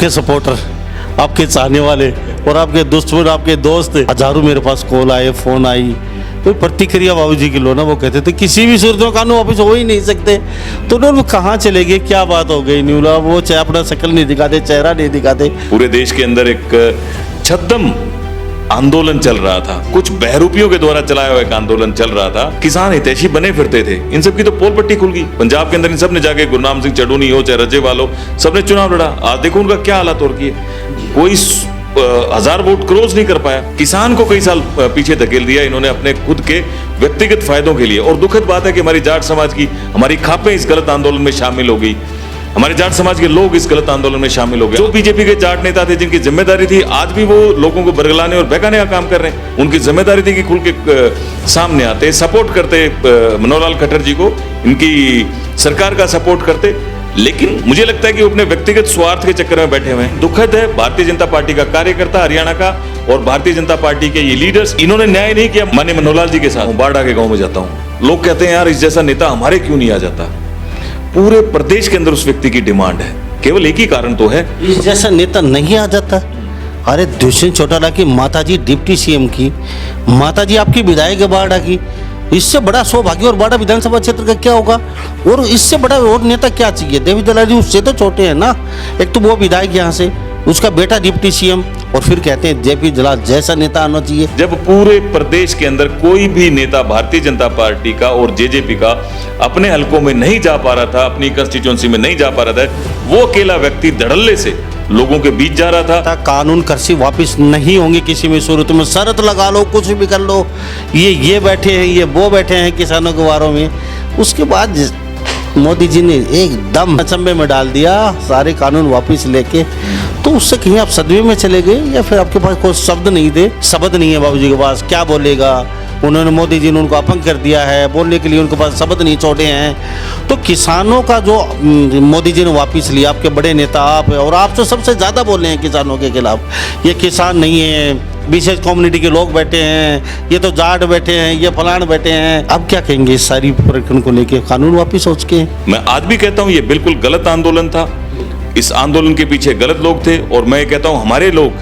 आपके सपोर्टर, आपके चाहने वाले और आपके दुश्मन, आपके दोस्त हजारों मेरे पास कॉल आए, फ़ोन आई, कोई प्रतिक्रिया बाबूजी की लो ना, वो कहते थे किसी भी सूरत में कानून वापस हो ही नहीं सकते। तो उन्होंने कहाँ चले गए, क्या बात हो गई, न्यूला वो चाहे अपना शक्ल नहीं दिखाते, चेहरा नहीं दिखाते। पूरे देश के अंदर एक छद्म आंदोलन चल रहा था, कुछ बहरूपियों के द्वारा चलाया हुआ एक आंदोलन चल रहा था, किसान हितैषी बने फिरते थे, इन सब की तो पोल पट्टी खुल गई। पंजाब के अंदर इन सब ने जाके गुरनाम सिंह चढ़ूनी हो चाहे रज्जेवाल हो, सबने चुनाव लड़ा। आज देखो उनका क्या हालत और किए, कोई 1000 वोट क्रॉस नहीं कर पाया। किसान को कई साल पीछे धकेल दिया इन्होंने अपने खुद के व्यक्तिगत फायदों के लिए। और दुखद बात है कि हमारी जाट समाज की, हमारी खापें इस गलत आंदोलन में शामिल हो गई, हमारे जाट समाज के लोग इस गलत आंदोलन में शामिल हो गए। जो बीजेपी के जाट नेता थे जिनकी जिम्मेदारी थी, आज भी वो लोगों को बरगलाने और बहकाने का काम कर रहे हैं। उनकी जिम्मेदारी थी कि खुल के सामने आते, सपोर्ट करते मनोहर लाल खट्टर जी को, इनकी सरकार का सपोर्ट करते। लेकिन मुझे लगता है कि वो अपने व्यक्तिगत स्वार्थ के चक्कर में बैठे हुए हैं। दुखद है, भारतीय जनता पार्टी का कार्यकर्ता हरियाणा का और भारतीय जनता पार्टी के ये लीडर्स, इन्होंने न्याय नहीं किया। माननीय मनोहर लाल जी के साथ बाड़ा के गांव में जाता हूँ, लोग कहते हैं यार इस जैसा नेता हमारे क्यों नहीं आ जाता। पूरे प्रदेश के अंदर उस व्यक्ति की डिमांड है, केवल एक ही कारण तो है, इस जैसा नेता नहीं आ जाता। अरे दुष्यंत चौटाला की माताजी डिप्टी सीएम की, माताजी आपकी विधायक है बाड़ा की, इससे बड़ा सौभाग्य और बाड़ा विधानसभा क्षेत्र का क्या होगा। और इससे बड़ा और नेता क्या चाहिए। देवी दलाल जी उससे तो छोटे हैं ना, एक तो वो विधायक यहाँ से, उसका बेटा डिप्टी सीएम, और फिर कहते हैं जेपी दलाल जैसा नेता आना चाहिए। जब पूरे प्रदेश के अंदर कोई भी नेता भारतीय जनता पार्टी का और जेजेपी का अपने हलकों में नहीं जा पा रहा था, अपनी कंस्टिट्यूएंसी में नहीं जा पा रहा था, वो अकेला व्यक्ति धड़ल्ले से लोगों के बीच जा रहा था। कानून कृषि वापस नहीं होंगे किसी भी सूरत में, शर्त लगा लो, कुछ भी कर लो, ये बैठे हैं, ये वो बैठे हैं किसानों के वारों में। उसके बाद मोदी जी ने एकदम अचंभे में डाल दिया सारे कानून वापस लेके। तो उससे कहीं आप सदमे में चले गए या फिर आपके पास कोई शब्द नहीं थे, शब्द नहीं है बाबूजी के पास, क्या बोलेगा। उन्होंने, मोदी जी ने उनको अपंग कर दिया है, बोलने के लिए उनके पास शब्द नहीं छोड़े हैं। तो किसानों का जो मोदी जी ने वापस लिया, आपके बड़े नेता आप है और आप तो सबसे ज़्यादा बोल रहे हैं किसानों के खिलाफ। ये किसान नहीं है, विशेष कम्युनिटी के लोग बैठे हैं, ये तो जाट बैठे हैं, ये फलान बैठे हैं। अब क्या कहेंगे इस सारी प्रकरण को लेके, कानून वापस हो चुके हैं। मैं आज भी कहता हूँ ये बिल्कुल गलत आंदोलन था, इस आंदोलन के पीछे गलत लोग थे। और मैं कहता हूँ हमारे लोग,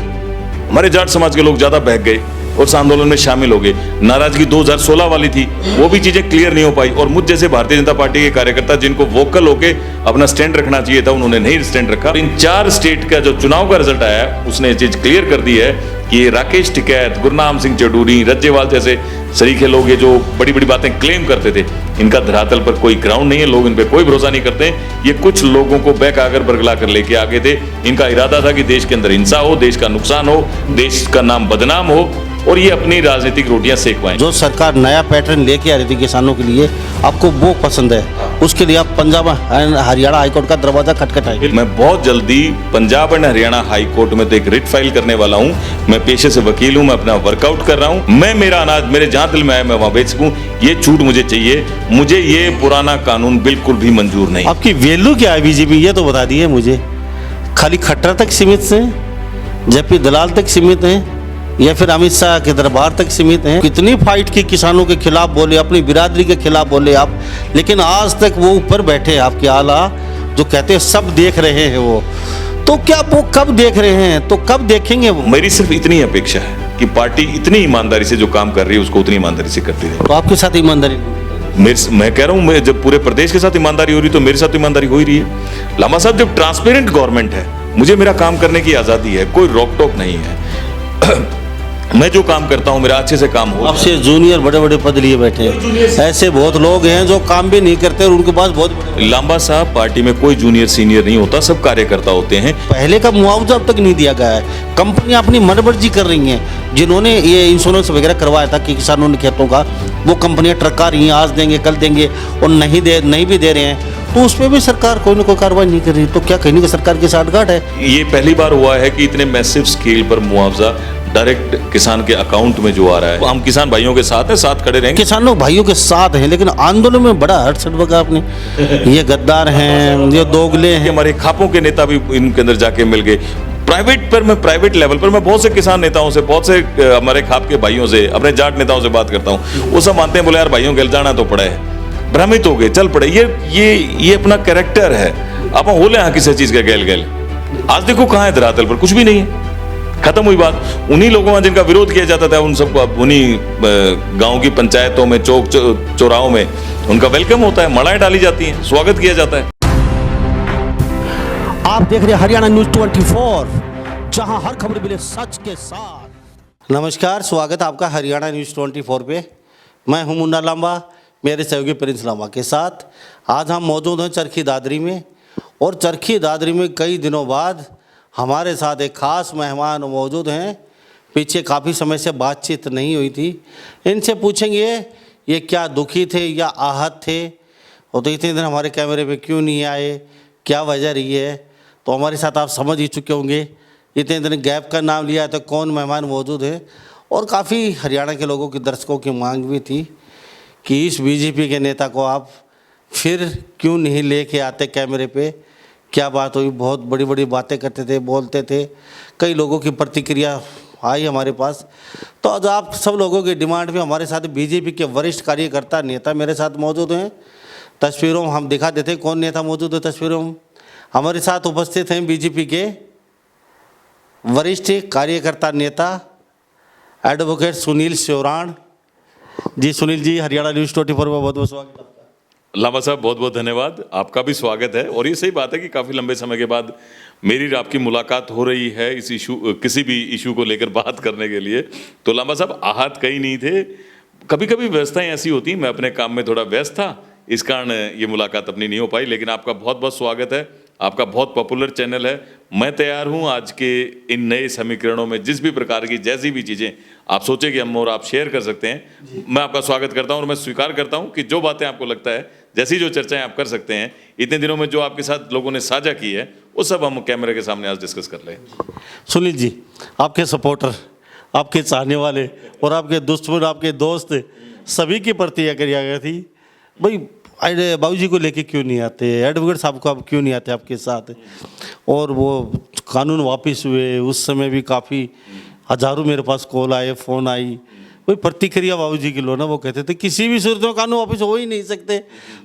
हमारे जाट समाज के लोग ज्यादा बहक गए और उस आंदोलन में शामिल हो गए। नाराजगी 2016 वाली थी, वो भी चीजें क्लियर नहीं हो पाई। और मुझ जैसे भारतीय जनता पार्टी के कार्यकर्ता जिनको वोकल होके अपना स्टैंड रखना चाहिए था, उन्होंने नहीं स्टैंड रखा। इन 4 स्टेट का जो चुनाव का रिजल्ट आया उसने ये चीज क्लियर कर दी है कि ये राकेश टिकैत, गुरनाम सिंह चढ़ूनी, रज्जेवाल जैसे सरीखे लोग, ये जो बड़ी बड़ी बातें क्लेम करते थे, इनका धरातल पर कोई ग्राउंड नहीं है, लोग इन पे कोई भरोसा नहीं करते। ये कुछ लोगों को बहकाकर बरगला कर लेके आगे थे। इनका इरादा था कि देश के अंदर हिंसा हो, देश का नुकसान हो, देश का नाम बदनाम हो और ये अपनी राजनीतिक रोटियां सेक पाएं। जो सरकार नया पैटर्न लेके आ रही थी किसानों के लिए, आपको वो पसंद है, उसके लिए आप पंजाब हरियाणा हाईकोर्ट का दरवाजा खटखटाएंगे। मैं बहुत जल्दी Punjab and Haryana high court में तो एक रिट फाइल करने वाला हूं। मैं पेशे से वकील हूं, मैं अपना वर्कआउट कर रहा हूं। मैं मेरा अनाज मेरे जहां दिल में आए मैं वहां बेच सकूं, ये छूट मुझे चाहिए। मुझे ये पुराना कानून बिल्कुल भी मंजूर नहीं। आपकी वैल्यू क्या है बीजेपी, ये तो बता दिए मुझे। खाली खट्टर तक सीमित है, जेपी दलाल तक सीमित है, या फिर अमित शाह के दरबार तक सीमित हैं। कितनी फाइट की किसानों के खिलाफ बोले, अपनी बिरादरी के खिलाफ बोले आप, लेकिन आज तक वो ऊपर बैठे हैं आपके आला, जो कहते हैं सब देख रहे हैं वो। तो क्या वो कब देख रहे हैं, तो कब देखेंगे वो। मेरी सिर्फ इतनी अपेक्षा है कि पार्टी इतनी ईमानदारी से जो काम कर रही है उसको उतनी ईमानदारी से करती रहे। तो आपके साथ ईमानदारी, मैं कह रहा हूं, जब पूरे प्रदेश के साथ ईमानदारी हो रही तो मेरे साथ ईमानदारी हो ही रही है। लामा साहब, जब ट्रांसपेरेंट गवर्नमेंट है, मुझे मेरा काम करने की आजादी है, कोई रोक टोक नहीं है। मैं जो काम करता हूं मेरा अच्छे से काम हो। आपसे जूनियर बड़े बड़े पद लिए बैठे हैं, ऐसे बहुत लोग हैं जो काम भी नहीं करते और उनके पास बहुत बड़े। लांबा साहब, पार्टी में कोई जूनियर सीनियर नहीं होता, सब कार्यकर्ता होते हैं। पहले का मुआवजा अब तक नहीं दिया गया है। कंपनियां अपनी मनमर्जी कर रही हैं। जिन्होंने ये इंश्योरेंस वगैरह करवाया था कि किसानों ने खेतों का, वो कंपनियां ट्रका रही हैं, आज देंगे कल देंगे, और नहीं भी दे रहे हैं। तो उस पर भी सरकार कोई ना कोई कार्रवाई नहीं कर रही। तो क्या कहने की सरकार की साठगांठ है। ये पहली बार हुआ है कि इतने मैसिव स्केल पर मुआवजा डायरेक्ट किसान के अकाउंट में जो आ रहा है। हम किसान भाइयों के साथ हैं, साथ खड़े रहेंगे। किसानों भाइयों के साथ हैं, लेकिन आंदोलन में बड़ा हटसट बगा आपने। ये गद्दार हैं, ये दोगले हैं। हमारे खापों के नेता भी इनके अंदर जाके मिल गए। प्राइवेट लेवल पर मैं बहुत से किसान नेताओं से, बहुत से हमारे खाप के भाइयों से, अपने जाट नेताओं से बात करता हूँ। वो सब मानते हैं, बोले यार भाइयों गल जाना तो पड़ा है, भ्रमित हो गए, चल पड़े। ये अपना कैरेक्टर है। आप हो ले किसी चीज का गैल आज देखो कहाँ है धरातल पर, कुछ भी नहीं है, खत्म हुई बात। उन्हीं लोगों का जिनका विरोध किया जाता था उन सबको अब उन्हीं गांव की पंचायतों में, चौक चौराहों में उनका वेलकम होता है, मड़ाएं डाली जाती हैं, स्वागत किया जाता है। आप देख रहे हैं हरियाणा न्यूज 24, जहां हर खबर मिले सच के साथ। नमस्कार, स्वागत है आपका हरियाणा न्यूज 24 पे। मैं हूं मुन्ना लांबा, मेरे सहयोगी प्रिंस लांबा के साथ। आज हम मौजूद हैं चरखी दादरी में, और चरखी दादरी में कई दिनों बाद हमारे साथ एक खास मेहमान मौजूद हैं। पीछे काफ़ी समय से बातचीत नहीं हुई थी। इनसे पूछेंगे ये क्या दुखी थे या आहत थे, और तो इतने दिन हमारे कैमरे पे क्यों नहीं आए, क्या वजह रही है। तो हमारे साथ आप समझ ही चुके होंगे, इतने दिन गैप का नाम लिया तो कौन मेहमान मौजूद है। और काफ़ी हरियाणा के लोगों की, दर्शकों की मांग भी थी कि इस बीजेपी के नेता को आप फिर क्यों नहीं लेके आते कैमरे पे। क्या बात हुई, बहुत बड़ी बड़ी बातें करते थे, बोलते थे। कई लोगों की प्रतिक्रिया आई हमारे पास। तो आज आप सब लोगों की डिमांड में हमारे साथ बीजेपी के वरिष्ठ कार्यकर्ता नेता मेरे साथ मौजूद हैं। तस्वीरों में हम दिखा देते कौन नेता मौजूद है। तस्वीरों में हमारे साथ उपस्थित हैं बीजेपी के वरिष्ठ कार्यकर्ता नेता एडवोकेट सुनील सेवराण जी। सुनील जी, हरियाणा न्यूज़ 24 में बहुत बहुत स्वागत है। लांबा साहब, बहुत बहुत धन्यवाद, आपका भी स्वागत है। और ये सही बात है कि काफ़ी लंबे समय के बाद मेरी और आपकी मुलाकात हो रही है इस इशू, किसी भी इशू को लेकर बात करने के लिए। तो लांबा साहब, आहत कहीं नहीं थे, कभी कभी व्यवस्थाएं ऐसी होती, मैं अपने काम में थोड़ा व्यस्त था, इस कारण ये मुलाकात अपनी नहीं हो पाई। लेकिन आपका बहुत बहुत स्वागत है, आपका बहुत पॉपुलर चैनल है। मैं तैयार हूं आज के इन नए समीकरणों में जिस भी प्रकार की जैसी भी चीज़ें आप सोचे कि हम और आप शेयर कर सकते हैं, मैं आपका स्वागत करता हूं। और मैं स्वीकार करता हूं कि जो बातें आपको लगता है, जैसी जो चर्चाएं आप कर सकते हैं, इतने दिनों में जो आपके साथ लोगों ने साझा की है, वो सब हम कैमरे के सामने आज डिस्कस कर लें। सुनील जी, आपके सपोर्टर, आपके चाहने वाले और आपके दुश्मन, आपके दोस्त, सभी की प्रतिक्रिया गई थी, भाई बाबूजी को लेके क्यों नहीं आते, एडवोकेट साहब को आप क्यों नहीं आते आपके साथ। और वो कानून वापस हुए, उस समय भी काफ़ी हज़ारों मेरे पास कॉल आए, फ़ोन आई, कोई प्रतिक्रिया बाबूजी की लो ना। वो कहते थे किसी भी सूरत में कानून वापस हो ही नहीं सकते।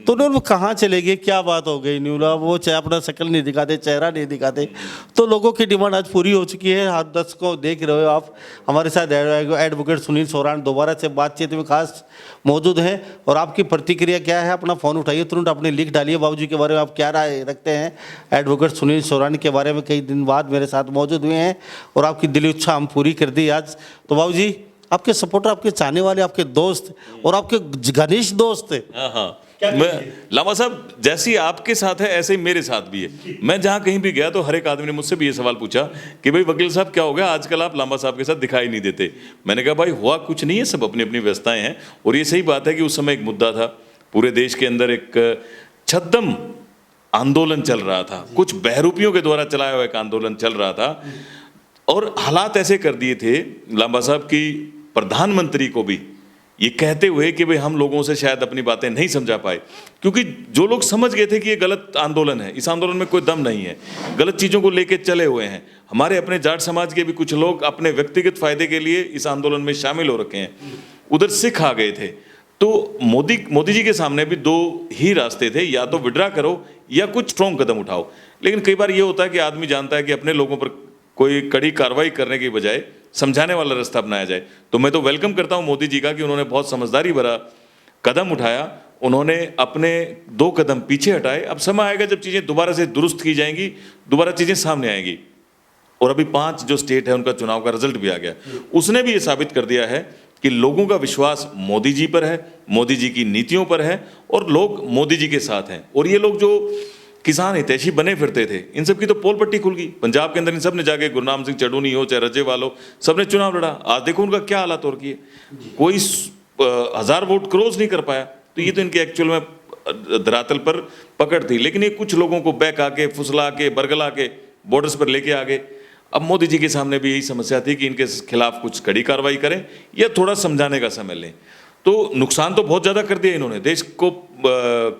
तो उन्होंने वो कहाँ चले गए, क्या बात हो गई न्यूला, वो चाहे अपना शक्ल नहीं दिखाते, चेहरा नहीं दिखाते। तो लोगों की डिमांड आज पूरी हो चुकी है। आप दर्शकों देख रहे हो, आप हमारे साथ एडवोकेट सुनील सेवराण दोबारा से बातचीत में खास मौजूद हैं। और आपकी प्रतिक्रिया क्या है, अपना फ़ोन उठाइए, तुरंत अपने लिख डालिए बाबूजी के बारे में आप क्या राय रखते हैं। एडवोकेट सुनील सेवराण के बारे में कई दिन बाद मेरे साथ मौजूद हुए हैं और आपकी दिली इच्छा हम पूरी कर दी आज। तो बाबूजी, आपके सपोर्टर, आपके चाहने वाले, आपके दोस्त और आपके घनिष्ठ दोस्त। हाँ, मैं लांबा साहब, जैसी आपके साथ है ऐसे ही मेरे साथ भी है। मैं जहाँ कहीं भी गया तो हर एक आदमी ने मुझसे भी ये सवाल पूछा कि भाई वकील साहब क्या हो गया, आजकल आप लांबा साहब के साथ दिखाई नहीं देते। मैंने कहा भाई हुआ कुछ नहीं है, सब अपनी अपनी व्यवस्थाएं हैं। और ये सही बात है कि उस समय एक मुद्दा था, पूरे देश के अंदर एक छद्म आंदोलन चल रहा था, कुछ बहरूपियों के द्वारा चलाया हुआ एक आंदोलन चल रहा था। और हालात ऐसे कर दिए थे लांबा साहब की प्रधानमंत्री को भी ये कहते हुए कि भाई हम लोगों से शायद अपनी बातें नहीं समझा पाए, क्योंकि जो लोग समझ गए थे कि ये गलत आंदोलन है, इस आंदोलन में कोई दम नहीं है, गलत चीज़ों को लेके चले हुए हैं। हमारे अपने जाट समाज के भी कुछ लोग अपने व्यक्तिगत फायदे के लिए इस आंदोलन में शामिल हो रखे हैं। उधर सिख आ गए थे। तो मोदी जी के सामने भी दो ही रास्ते थे, या तो विड्रा करो या कुछ स्ट्रॉन्ग कदम उठाओ। लेकिन कई बार ये होता है कि आदमी जानता है कि अपने लोगों पर कोई कड़ी कार्रवाई करने की बजाय समझाने वाला रास्ता अपनाया जाए। तो मैं तो वेलकम करता हूं मोदी जी का कि उन्होंने बहुत समझदारी भरा कदम उठाया, उन्होंने अपने 2 कदम पीछे हटाए। अब समय आएगा जब चीज़ें दोबारा से दुरुस्त की जाएंगी, दोबारा चीज़ें सामने आएंगी। और अभी 5 जो स्टेट है उनका चुनाव का रिजल्ट भी आ गया, उसने भी ये साबित कर दिया है कि लोगों का विश्वास मोदी जी पर है, मोदी जी की नीतियों पर है, और लोग मोदी जी के साथ हैं। और ये लोग जो किसान हितैषी बने फिरते थे, इन सब की तो पोल पट्टी खुल गई। पंजाब के अंदर इन सब ने जाके, गुरनाम सिंह चढ़ूनी हो चाहे रज्जेवाल हो, सब ने चुनाव लड़ा। आज देखो उनका क्या हालात और किए, कोई 1000 वोट क्रॉस नहीं कर पाया। तो ये तो इनके एक्चुअल में धरातल पर पकड़ थी। लेकिन ये कुछ लोगों को बहका के, फुसला के, बरगला के बॉर्डर्स पर लेके आ गए। अब मोदी जी के सामने भी यही समस्या थी कि इनके खिलाफ कुछ कड़ी कार्रवाई करें या थोड़ा समझाने का समय लें। तो नुकसान तो बहुत ज़्यादा कर दिया इन्होंने, देश को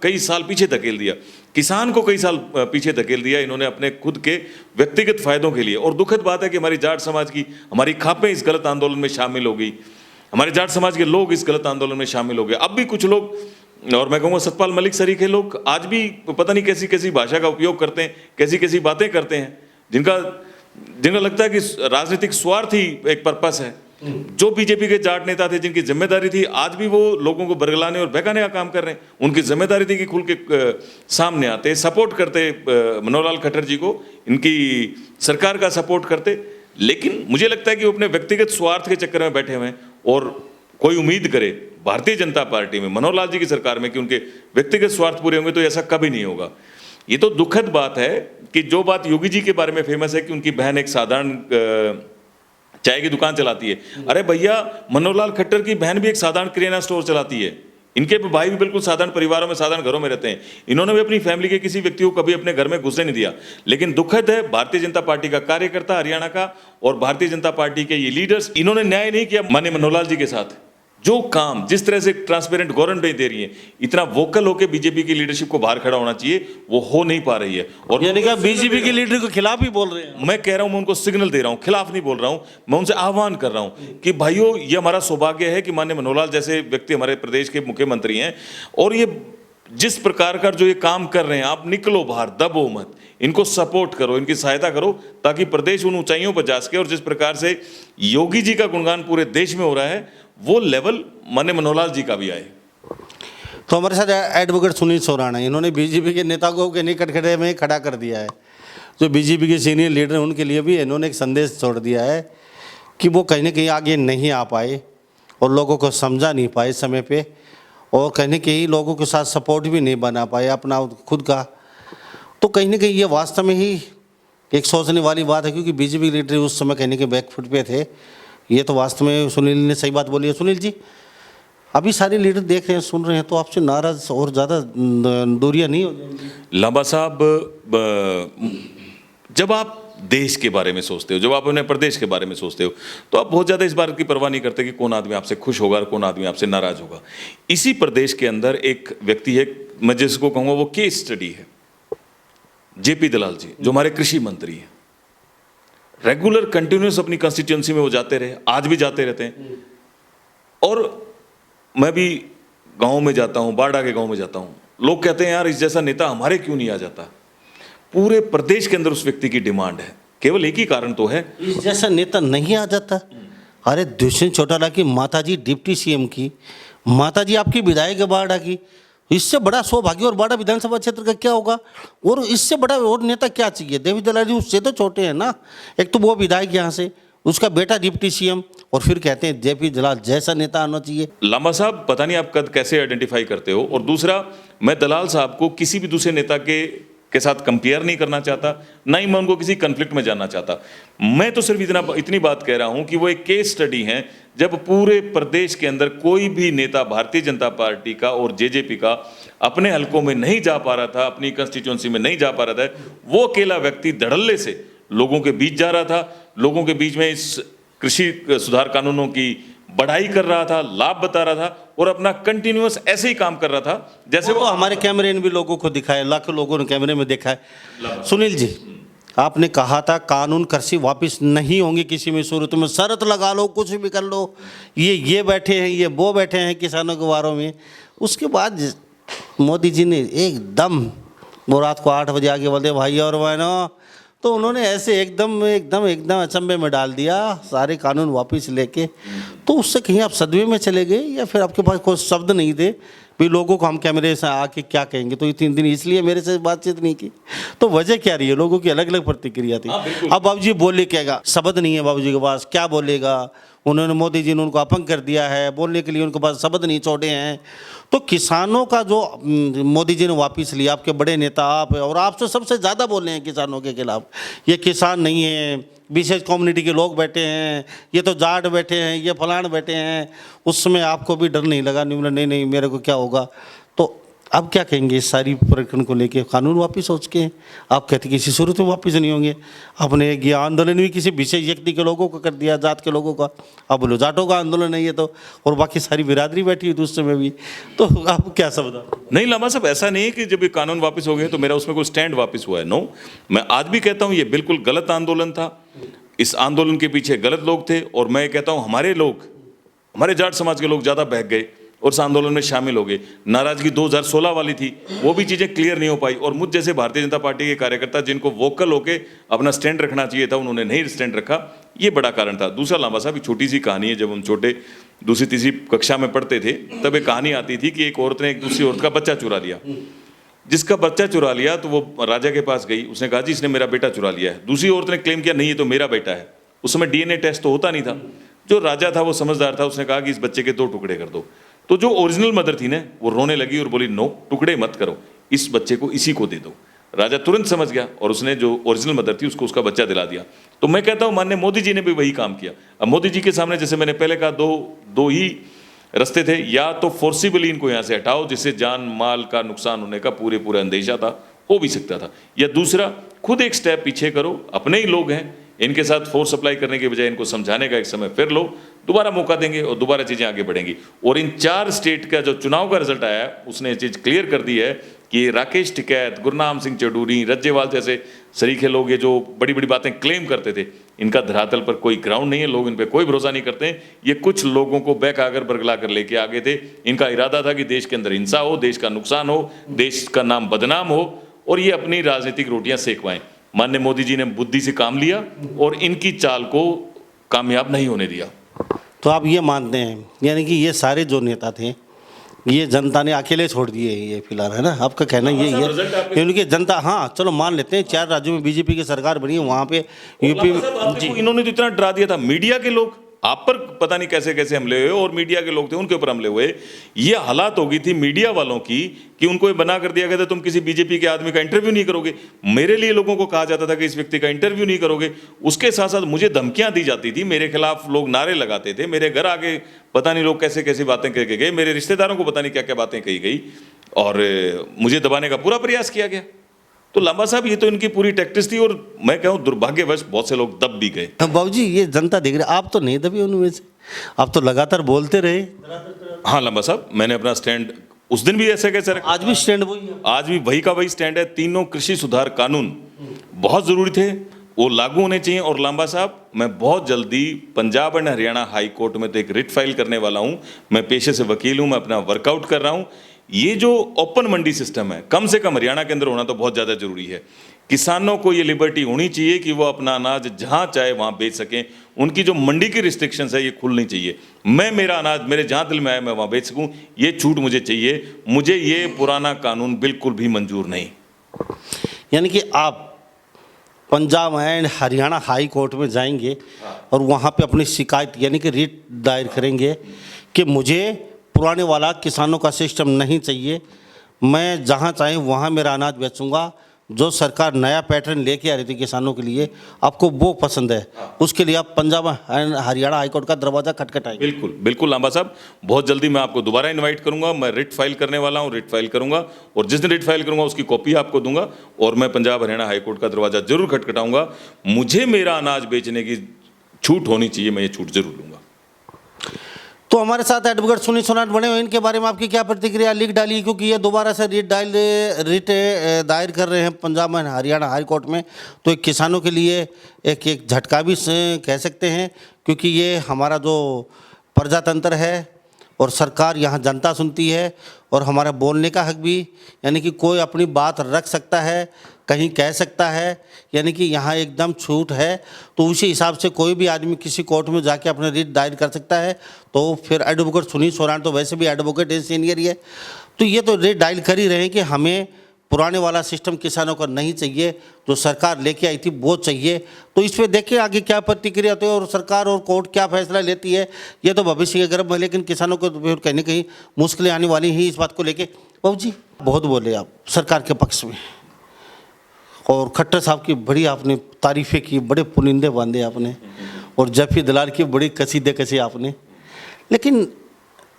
कई साल पीछे धकेल दिया, किसान को कई साल पीछे धकेल दिया इन्होंने अपने खुद के व्यक्तिगत फायदों के लिए। और दुखद बात है कि हमारी जाट समाज की, हमारी खापें इस गलत आंदोलन में शामिल हो गई, हमारे जाट समाज के लोग इस गलत आंदोलन में शामिल हो गए। अब भी कुछ लोग, और मैं कहूँगा सतपाल मलिक सरीखे लोग, आज भी पता नहीं कैसी कैसी भाषा का उपयोग करते हैं, कैसी कैसी बातें करते हैं। जिनका जिनका लगता है कि राजनीतिक स्वार्थ ही एक पर्पस है। जो बीजेपी के जाट नेता थे, जिनकी जिम्मेदारी थी, आज भी वो लोगों को बरगलाने और बहकाने का काम कर रहे हैं। उनकी जिम्मेदारी थी कि खुल के सामने आते, सपोर्ट करते मनोहर लाल खट्टर जी को, इनकी सरकार का सपोर्ट करते। लेकिन मुझे लगता है कि वो अपने व्यक्तिगत स्वार्थ के चक्कर में बैठे हुए हैं, और कोई उम्मीद करे भारतीय जनता पार्टी में, मनोहर लाल जी की सरकार में, कि उनके व्यक्तिगत स्वार्थ पूरे होंगे, तो ऐसा कभी नहीं होगा। ये तो दुखद बात है कि जो बात योगी जी के बारे में फेमस है कि उनकी बहन एक साधारण चाय की दुकान चलाती है। अरे भैया, मनोहर लाल खट्टर की बहन भी एक साधारण किराना स्टोर चलाती है। इनके भाई भी बिल्कुल साधारण परिवारों में, साधारण घरों में रहते हैं। इन्होंने भी अपनी फैमिली के किसी व्यक्ति को कभी अपने घर में घुसने नहीं दिया। लेकिन दुखद है, भारतीय जनता पार्टी का कार्यकर्ता हरियाणा का और भारतीय जनता पार्टी के ये लीडर्स, इन्होंने न्याय नहीं किया माननीय मनोहर लाल जी के साथ। जो काम, जिस तरह से ट्रांसपेरेंट गवर्नमेंट दे रही है, इतना वोकल होकर बीजेपी की लीडरशिप को बाहर खड़ा होना चाहिए, वो हो नहीं पा रही है। और यानी कि बीजेपी के लीडर के खिलाफ ही बोल रहे हैं। मैं कह रहा हूं, मैं उनको सिग्नल दे रहा हूं, खिलाफ नहीं बोल रहा हूं, मैं उनसे आह्वान कर रहा हूं कि भाइयों, ये हमारा सौभाग्य है कि माननीय मनोहर लाल जैसे व्यक्ति हमारे प्रदेश के मुख्यमंत्री हैं, और ये जिस प्रकार का जो ये काम कर रहे हैं, आप निकलो बाहर, दबो मत, इनको सपोर्ट करो, इनकी सहायता करो, ताकि प्रदेश उन ऊंचाइयों पर जा सके। और जिस प्रकार से योगी जी का गुणगान पूरे देश में हो रहा है, वो लेवल माननीय मनोहर लाल जी का भी आए। तो हमारे साथ एडवोकेट सुनील सोराना, इन्होंने बीजेपी के नेता को के निकट खड़े में खड़ा कर दिया है। जो बीजेपी के सीनियर लीडर हैं, उनके लिए भी इन्होंने एक संदेश छोड़ दिया है कि वो कहीं ना कहीं आगे नहीं आ पाए और लोगों को समझा नहीं पाए समय पे, और कहीं ना कहीं लोगों के साथ सपोर्ट भी नहीं बना पाए अपना खुद का। तो कहीं ना कहीं ये वास्तव में ही एक सोचने वाली बात है, क्योंकि बीजेपी के लीडर उस समय कहीं ना कहीं बैकफुट पे थे। ये तो वास्तव में सुनील ने सही बात बोली है। सुनील जी, अभी सारे लीडर देख रहे हैं, सुन रहे हैं, तो आपसे नाराज और ज़्यादा दूरियां नहीं हो जाएंगी? लांबा साहब, जब आप देश के बारे में सोचते हो, जब आप अपने प्रदेश के बारे में सोचते हो, तो आप बहुत ज़्यादा इस बात की परवाह नहीं करते कि कौन आदमी आपसे खुश होगा और कौन आदमी आपसे नाराज होगा। इसी प्रदेश के अंदर एक व्यक्ति है, मैं जिसको कहूँगा वो केस स्टडी है, जेपी दलाल जी, जो हमारे कृषि मंत्री हैं। रेगुलर कंटिन्यूस अपनी कंस्टिट्यूंसी में वो जाते रहे, आज भी जाते रहते हैं। और मैं भी गांव में जाता हूं, बाड़ा के गांव में जाता हूं, लोग कहते हैं यार, इस जैसा नेता हमारे क्यों नहीं आ जाता। पूरे प्रदेश के अंदर उस व्यक्ति की डिमांड है। केवल एक ही कारण तो है, इस जैसा नेता नहीं आ जाता। अरे दुष्यंत चौटाला की माताजी डिप्टी सीएम की, माताजी आपकी विधायक है बाड़ा की, इससे बड़ा सौभाग्य और बाड़ा विधानसभा क्षेत्र का क्या होगा? और इससे बड़ा और नेता क्या चाहिए? देवी दलाल जी उससे तो छोटे हैं ना। एक तो वो विधायक यहाँ से, उसका बेटा डिप्टी सीएम, और फिर कहते हैं जेपी दलाल जैसा नेता आना चाहिए। लांबा साहब, पता नहीं आप कद कैसे आइडेंटिफाई करते हो। और दूसरा, मैं दलाल साहब को किसी भी दूसरे नेता के साथ कंपेयर नहीं करना चाहता, ना ही मैं उनको किसी कन्फ्लिक्ट में जानना चाहता। मैं तो सिर्फ इतनी बात कह रहा हूं कि वो एक केस स्टडी है। जब पूरे प्रदेश के अंदर कोई भी नेता भारतीय जनता पार्टी का और जेजेपी का अपने हलकों में नहीं जा पा रहा था, अपनी कंस्टिट्यूंसी में नहीं जा पा रहा था, वो अकेला व्यक्ति धड़ल्ले से लोगों के बीच जा रहा था, लोगों के बीच में इस कृषि सुधार कानूनों की बढ़ाई कर रहा था, लाभ बता रहा था, और अपना कंटिन्यूअस ऐसे ही काम कर रहा था जैसे वो हमारे कैमरे ने भी लोगों को दिखाया, लाखों लोगों ने कैमरे में देखा है। सुनील जी, आपने कहा था कानून कृषि वापस नहीं होंगे किसी में सूरत में, शर्त लगा लो, कुछ भी कर लो, ये बैठे हैं, ये वो बैठे हैं किसानों के वारों में। उसके बाद मोदी जी ने एकदम, वो रात को 8 बजे आके बोलते भाई और बहनों, तो उन्होंने ऐसे एकदम अचंभे में डाल दिया सारे कानून वापस लेके। तो उससे कहीं आप सदमे में चले गए, या फिर आपके पास कोई शब्द नहीं थे भी लोगों को हम कैमरे से आके क्या कहेंगे, तो ये 3 दिन इसलिए मेरे से बातचीत नहीं की? तो वजह क्या रही है? लोगों की अलग अलग प्रतिक्रिया थी। अब बाबूजी बोले क्या, शब्द नहीं है बाबूजी के पास, क्या बोलेगा? उन्होंने, मोदी जी ने उनको अपंग कर दिया है, बोलने के लिए उनके पास शब्द नहीं छोड़े हैं। तो किसानों का जो मोदी जी ने वापस लिया, आपके बड़े नेता आप हैं, और आपसे सबसे ज़्यादा बोल रहे हैं किसानों के खिलाफ। ये किसान नहीं है, विशेष कम्युनिटी के लोग बैठे हैं, ये तो जाट बैठे हैं, ये फलान बैठे हैं। उस समय आपको भी डर नहीं लगा? नहीं मेरे को क्या होगा? तो अब क्या कहेंगे इस सारी प्रकरण को लेके? कानून वापस हो चुके हैं, आप कहते किसी सूरत में वापस नहीं होंगे। आपने ये आंदोलन भी किसी विशेष व्यक्ति के लोगों को कर दिया, जात के लोगों का। अब बोलो जाटों का आंदोलन है ये तो, और बाकी सारी बिरादरी बैठी हुई थी उस समय भी। तो आप क्या समझा? नहीं लांबा साहब, ऐसा नहीं है कि जब ये कानून वापस हो गए तो मेरा उसमें कोई स्टैंड वापस हुआ है। नो, मैं आज भी कहता हूँ ये बिल्कुल गलत आंदोलन था। इस आंदोलन के पीछे गलत लोग थे, और मैं कहता हूँ हमारे लोग, हमारे जाट समाज के लोग ज़्यादा बहक गए और उस आंदोलन में शामिल हो गए। नाराजगी 2016 वाली थी, वो भी चीज़ें क्लियर नहीं हो पाई, और मुझ जैसे भारतीय जनता पार्टी के कार्यकर्ता जिनको वोकल होके अपना स्टैंड रखना चाहिए था, उन्होंने नहीं स्टैंड रखा, ये बड़ा कारण था। दूसरा लांबा साहब, एक छोटी सी कहानी है। जब हम छोटे दूसरी तीसरी कक्षा में पढ़ते थे तब एक कहानी आती थी कि एक औरत ने एक दूसरी औरत का बच्चा चुरा लिया। जिसका बच्चा चुरा लिया तो वो राजा के पास गई, उसने कहा जी इसने मेरा बेटा चुरा लिया है। दूसरी औरत ने क्लेम किया नहीं ये तो मेरा बेटा है। उस समय डीएनए टेस्ट तो होता नहीं था। जो राजा था वो समझदार था, उसने कहा कि इस बच्चे के 2 टुकड़े कर दो। तो जो ओरिजिनल मदर थी ना, वो रोने लगी और बोली नो, टुकड़े मत करो, इस बच्चे को इसी को दे दो। राजा तुरंत समझ गया और उसने जो ओरिजिनल मदर थी उसको उसका बच्चा दिला दिया। तो मैं कहता हूं माननीय मोदी जी ने भी वही काम किया। अब मोदी जी के सामने, जैसे मैंने पहले कहा, दो ही रास्ते थे। या तो फोर्सिबली इनको यहां से हटाओ, जिससे जान माल का नुकसान होने का पूरे अंदेशा था, हो भी सकता था। या दूसरा, खुद एक स्टेप पीछे करो, अपने ही लोग हैं, इनके साथ फोर्स अप्लाई करने के बजाय इनको समझाने का एक समय फिर लो, दोबारा मौका देंगे और दोबारा चीजें आगे बढ़ेंगी। और इन 4 स्टेट का जो चुनाव का रिजल्ट आया है उसने ये चीज क्लियर कर दी है कि राकेश टिकैत, गुरनाम सिंह चौधरी, रज्जेवाल जैसे सरीखे लोग, ये जो बड़ी बड़ी बातें क्लेम करते थे, इनका धरातल पर कोई ग्राउंड नहीं है। लोग इन पे कोई भरोसा नहीं करते हैं। ये कुछ लोगों को बहकाकर बरगला कर लेके आगे थे। इनका इरादा था कि देश के अंदर हिंसा हो, देश का नुकसान हो, देश का नाम बदनाम हो, और ये अपनी राजनीतिक रोटियां सेकवाएं। माननीय मोदी जी ने बुद्धि से काम लिया और इनकी चाल को कामयाब नहीं होने दिया। तो आप ये मानते हैं यानी कि ये सारे जो नेता थे ये जनता ने अकेले छोड़ दिए, ये फिलहाल, है ना? आपका कहना ये है उनकी जनता, हाँ चलो मान लेते हैं 4 राज्यों में बीजेपी की सरकार बनी है, वहाँ पे यूपी में इन्होंने तो इतना डरा दिया था। मीडिया के लोग आप पर पता नहीं कैसे कैसे हमले हुए, और मीडिया के लोग थे उनके ऊपर हमले हुए। ये हालात हो गई थी मीडिया वालों की कि उनको ये बना कर दिया गया था तुम किसी बीजेपी के आदमी का इंटरव्यू नहीं करोगे। मेरे लिए लोगों को कहा जाता था कि इस व्यक्ति का इंटरव्यू नहीं करोगे। उसके साथ साथ मुझे धमकियां दी जाती थी, मेरे खिलाफ लोग नारे लगाते थे, मेरे घर आगे पता नहीं लोग कैसे कैसी बातें कह के गए, मेरे रिश्तेदारों को पता नहीं क्या क्या बातें कही गई, और मुझे दबाने का पूरा प्रयास किया गया। तो लांबा साहब, ये तो इनकी पूरी टैक्टिस थी, और मैं कहूँ दुर्भाग्यवश बहुत से लोग दब भी गए। बाबूजी, ये जनता देख रही, आप तो नहीं दबे उनमें से, आप तो लगातार बोलते रहे। हाँ लांबा साहब, मैंने अपना स्टैंड उस दिन भी ऐसे कैसे रखा, आज भी स्टैंड वही है, आज भी वही का वही स्टैंड है। तीनों कृषि सुधार कानून बहुत जरूरी थे, वो लागू होने चाहिए। और लांबा साहब, मैं बहुत जल्दी Punjab and Haryana high court में तो एक रिट फाइल करने वाला हूं। मैं पेशे से वकील हूं, मैं अपना वर्कआउट कर रहा हूं। ये जो ओपन मंडी सिस्टम है, कम से कम हरियाणा के अंदर होना तो बहुत ज़्यादा जरूरी है। किसानों को ये लिबर्टी होनी चाहिए कि वो अपना अनाज जहां चाहे वहां बेच सकें। उनकी जो मंडी की रिस्ट्रिक्शंस है ये खुलनी चाहिए। मैं मेरा अनाज मेरे जहां दिल में आए मैं वहां बेच सकूं, ये छूट मुझे चाहिए। मुझे ये पुराना कानून बिल्कुल भी मंजूर नहीं। यानी कि आप Punjab and Haryana high court में जाएंगे और वहाँ पे अपनी शिकायत यानी कि रिट दायर करेंगे कि मुझे पुराने वाला किसानों का सिस्टम नहीं चाहिए, मैं जहाँ चाहे वहाँ मेरा अनाज बेचूंगा। जो सरकार नया पैटर्न लेके आ रही थी किसानों के लिए, आपको वो पसंद है, उसके लिए आप पंजाब एंड हरियाणा हाईकोर्ट का दरवाजा खटखटाएंगे। बिल्कुल बिल्कुल लांबा साहब, बहुत जल्दी मैं आपको दोबारा इनवाइट करूंगा। मैं रिट फाइल करने वाला हूं, रिट फाइल करूंगा, और जिस दिन रिट फाइल करूंगा उसकी कॉपी आपको दूंगा, और मैं पंजाब हरियाणा हाईकोर्ट का दरवाजा जरूर खटखटाऊंगा। मुझे मेरा अनाज बेचने की छूट होनी चाहिए, मैं ये छूट जरूर लूंगा। तो हमारे साथ एडवोकेट सुनील सोनाट बने हुए, इनके बारे में आपकी क्या प्रतिक्रिया? लिख डाली, क्योंकि ये दोबारा से रिट दायर कर रहे हैं Punjab and Haryana high court में। तो एक किसानों के लिए एक झटका भी कह सकते हैं, क्योंकि ये हमारा जो प्रजातंत्र है और सरकार यहाँ जनता सुनती है, और हमारा बोलने का हक भी, यानी कि कोई अपनी बात रख सकता है, कहीं कह सकता है, यानी कि यहाँ एकदम छूट है। तो उसी हिसाब से कोई भी आदमी किसी कोर्ट में जाके अपने रिट दायर कर सकता है। तो फिर एडवोकेट सुनील सोनाट तो वैसे भी एडवोकेट है, सीनियर ही है, तो ये तो रिट दायर कर ही रहे हैं कि हमें पुराने वाला सिस्टम किसानों को नहीं चाहिए, जो सरकार लेके आई थी वो चाहिए। तो इस पर देखिए आगे क्या प्रतिक्रिया होती है और सरकार और कोर्ट क्या फैसला लेती है, ये तो भविष्य के गर्भ में। लेकिन किसानों को तो कहीं ना कहीं मुश्किलें आने वाली ही इस बात को लेके। बाबू जी, बहुत बोले आप सरकार के पक्ष में, और खट्टर साहब की बड़ी आपने तारीफ़ें की, बड़े पुनिंदे बांधे आपने, और जफी दलाल की बड़ी कसीदे कसे आपने। लेकिन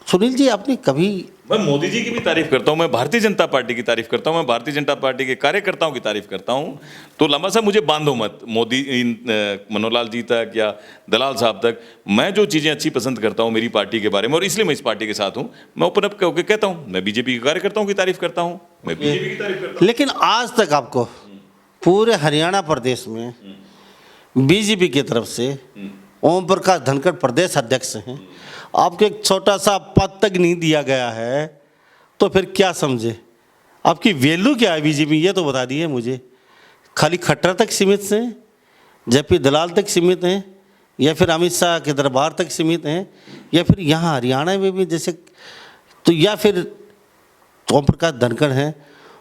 सुनील जी, आपने कभी, मैं मोदी जी की भी तारीफ करता हूं, मैं भारतीय जनता पार्टी की तारीफ करता हूं, मैं भारतीय जनता पार्टी के कार्यकर्ताओं की तारीफ करता हूं। तो लांबा साहब, मुझे बांधो मत मोदी मनोहर जी तक या दलाल साहब तक। मैं जो चीज़ें अच्छी पसंद करता हूं मेरी पार्टी के बारे में, और इसलिए मैं इस पार्टी के साथ हूं, मैं ओपन अप होकर कहता हूं। मैं बीजेपी के कार्यकर्ताओं की तारीफ करता हूं, मैं बीजेपी की तारीफ करता हूं। लेकिन आज तक आपको पूरे हरियाणा प्रदेश में बीजेपी की तरफ से ओम प्रकाश धनखड़ प्रदेश अध्यक्ष हैं, आपको एक छोटा सा पद तक नहीं दिया गया है तो फिर क्या समझे? आपकी वैल्यू क्या है बीजेपी, ये तो बता दिए मुझे। खाली खट्टर तक सीमित हैं, जेपी दलाल तक सीमित हैं, या फिर अमित शाह के दरबार तक सीमित हैं, या फिर यहाँ हरियाणा में भी जैसे, तो या फिर ओम प्रकाश धनखड़ हैं,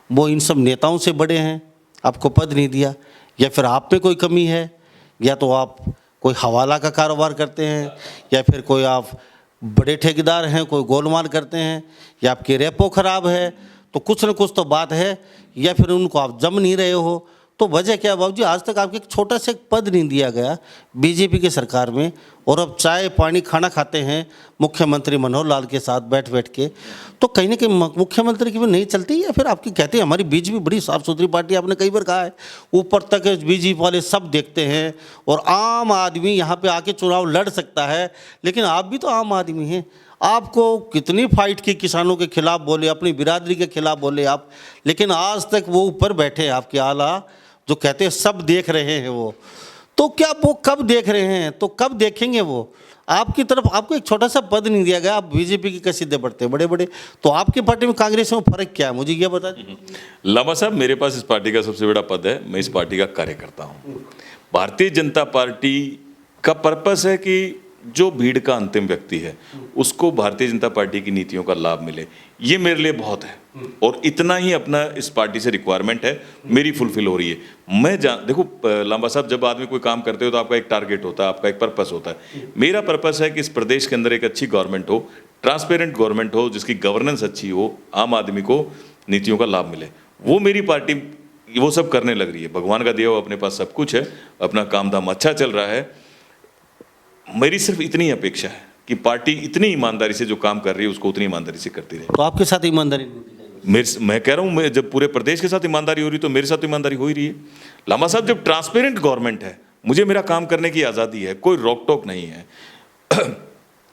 वो इन सब नेताओं से बड़े हैं, आपको पद नहीं दिया, या फिर आप में कोई कमी है, या तो आप कोई हवाला का कारोबार करते हैं, या फिर कोई आप बड़े ठेकेदार हैं, कोई गोलमाल करते हैं, या आपकी रेपो खराब है, तो कुछ न कुछ तो बात है, या फिर उनको आप जम नहीं रहे हो। तो वजह क्या बाबूजी, आज तक आपको एक छोटा सा एक पद नहीं दिया गया बीजेपी के सरकार में, और अब चाय पानी खाना खाते हैं मुख्यमंत्री मनोहर लाल के साथ बैठ बैठ के। तो कहीं ना कहीं मुख्यमंत्री की भी नहीं चलती, या फिर आपकी कहते हैं हमारी बीजेपी बड़ी साफ सुथरी पार्टी, आपने कई बार कहा है, ऊपर तक बीजेपी वाले सब देखते हैं और आम आदमी यहाँ पे आके चुनाव लड़ सकता है। लेकिन आप भी तो आम आदमी हैं, आपको कितनी फाइट की, किसानों के खिलाफ बोले, अपनी बिरादरी के खिलाफ बोले आप, लेकिन आज तक वो ऊपर बैठे हैं आपके आला, जो कहते हैं सब देख रहे हैं वो। तो क्या वो कब देख रहे हैं, तो कब देखेंगे वो? आपकी तरफ आपको एक छोटा सा पद नहीं दिया गया, आप बीजेपी की कैसे सीधे बढ़ते बड़े बड़े। तो आपकी पार्टी में कांग्रेस में फर्क क्या है, मुझे ये बता दीजिए। लांबा साहब, मेरे पास इस पार्टी का सबसे बड़ा पद है, मैं इस पार्टी का कार्यकर्ता हूँ। भारतीय जनता पार्टी का पर्पस है कि जो भीड़ का अंतिम व्यक्ति है उसको भारतीय जनता पार्टी की नीतियों का लाभ मिले, ये मेरे लिए बहुत है, और इतना ही अपना इस पार्टी से रिक्वायरमेंट है, मेरी फुलफिल हो रही है। मैं देखो लांबा साहब, जब आदमी कोई काम करते हो तो आपका एक टारगेट होता है, आपका एक पर्पस होता है। मेरा पर्पस है कि इस प्रदेश के अंदर एक अच्छी गवर्नमेंट हो, ट्रांसपेरेंट गवर्नमेंट हो, जिसकी गवर्नेंस अच्छी हो, आम आदमी को नीतियों का लाभ मिले। वो मेरी पार्टी वो सब करने लग रही है। भगवान का दिया हुआ अपने पास सब कुछ है, अपना काम धाम अच्छा चल रहा है। मेरी सिर्फ इतनी अपेक्षा है कि पार्टी इतनी ईमानदारी से जो काम कर रही है उसको उतनी ईमानदारी से करती रहे। तो आपके साथ ईमानदारी नहीं? मैं कह रहा हूं, जब पूरे प्रदेश के साथ ईमानदारी हो रही तो मेरे साथ तो ईमानदारी हो ही रही है। लांबा साहब, जब ट्रांसपेरेंट गवर्नमेंट है, मुझे मेरा काम करने की आज़ादी है, कोई रोक टोक नहीं है।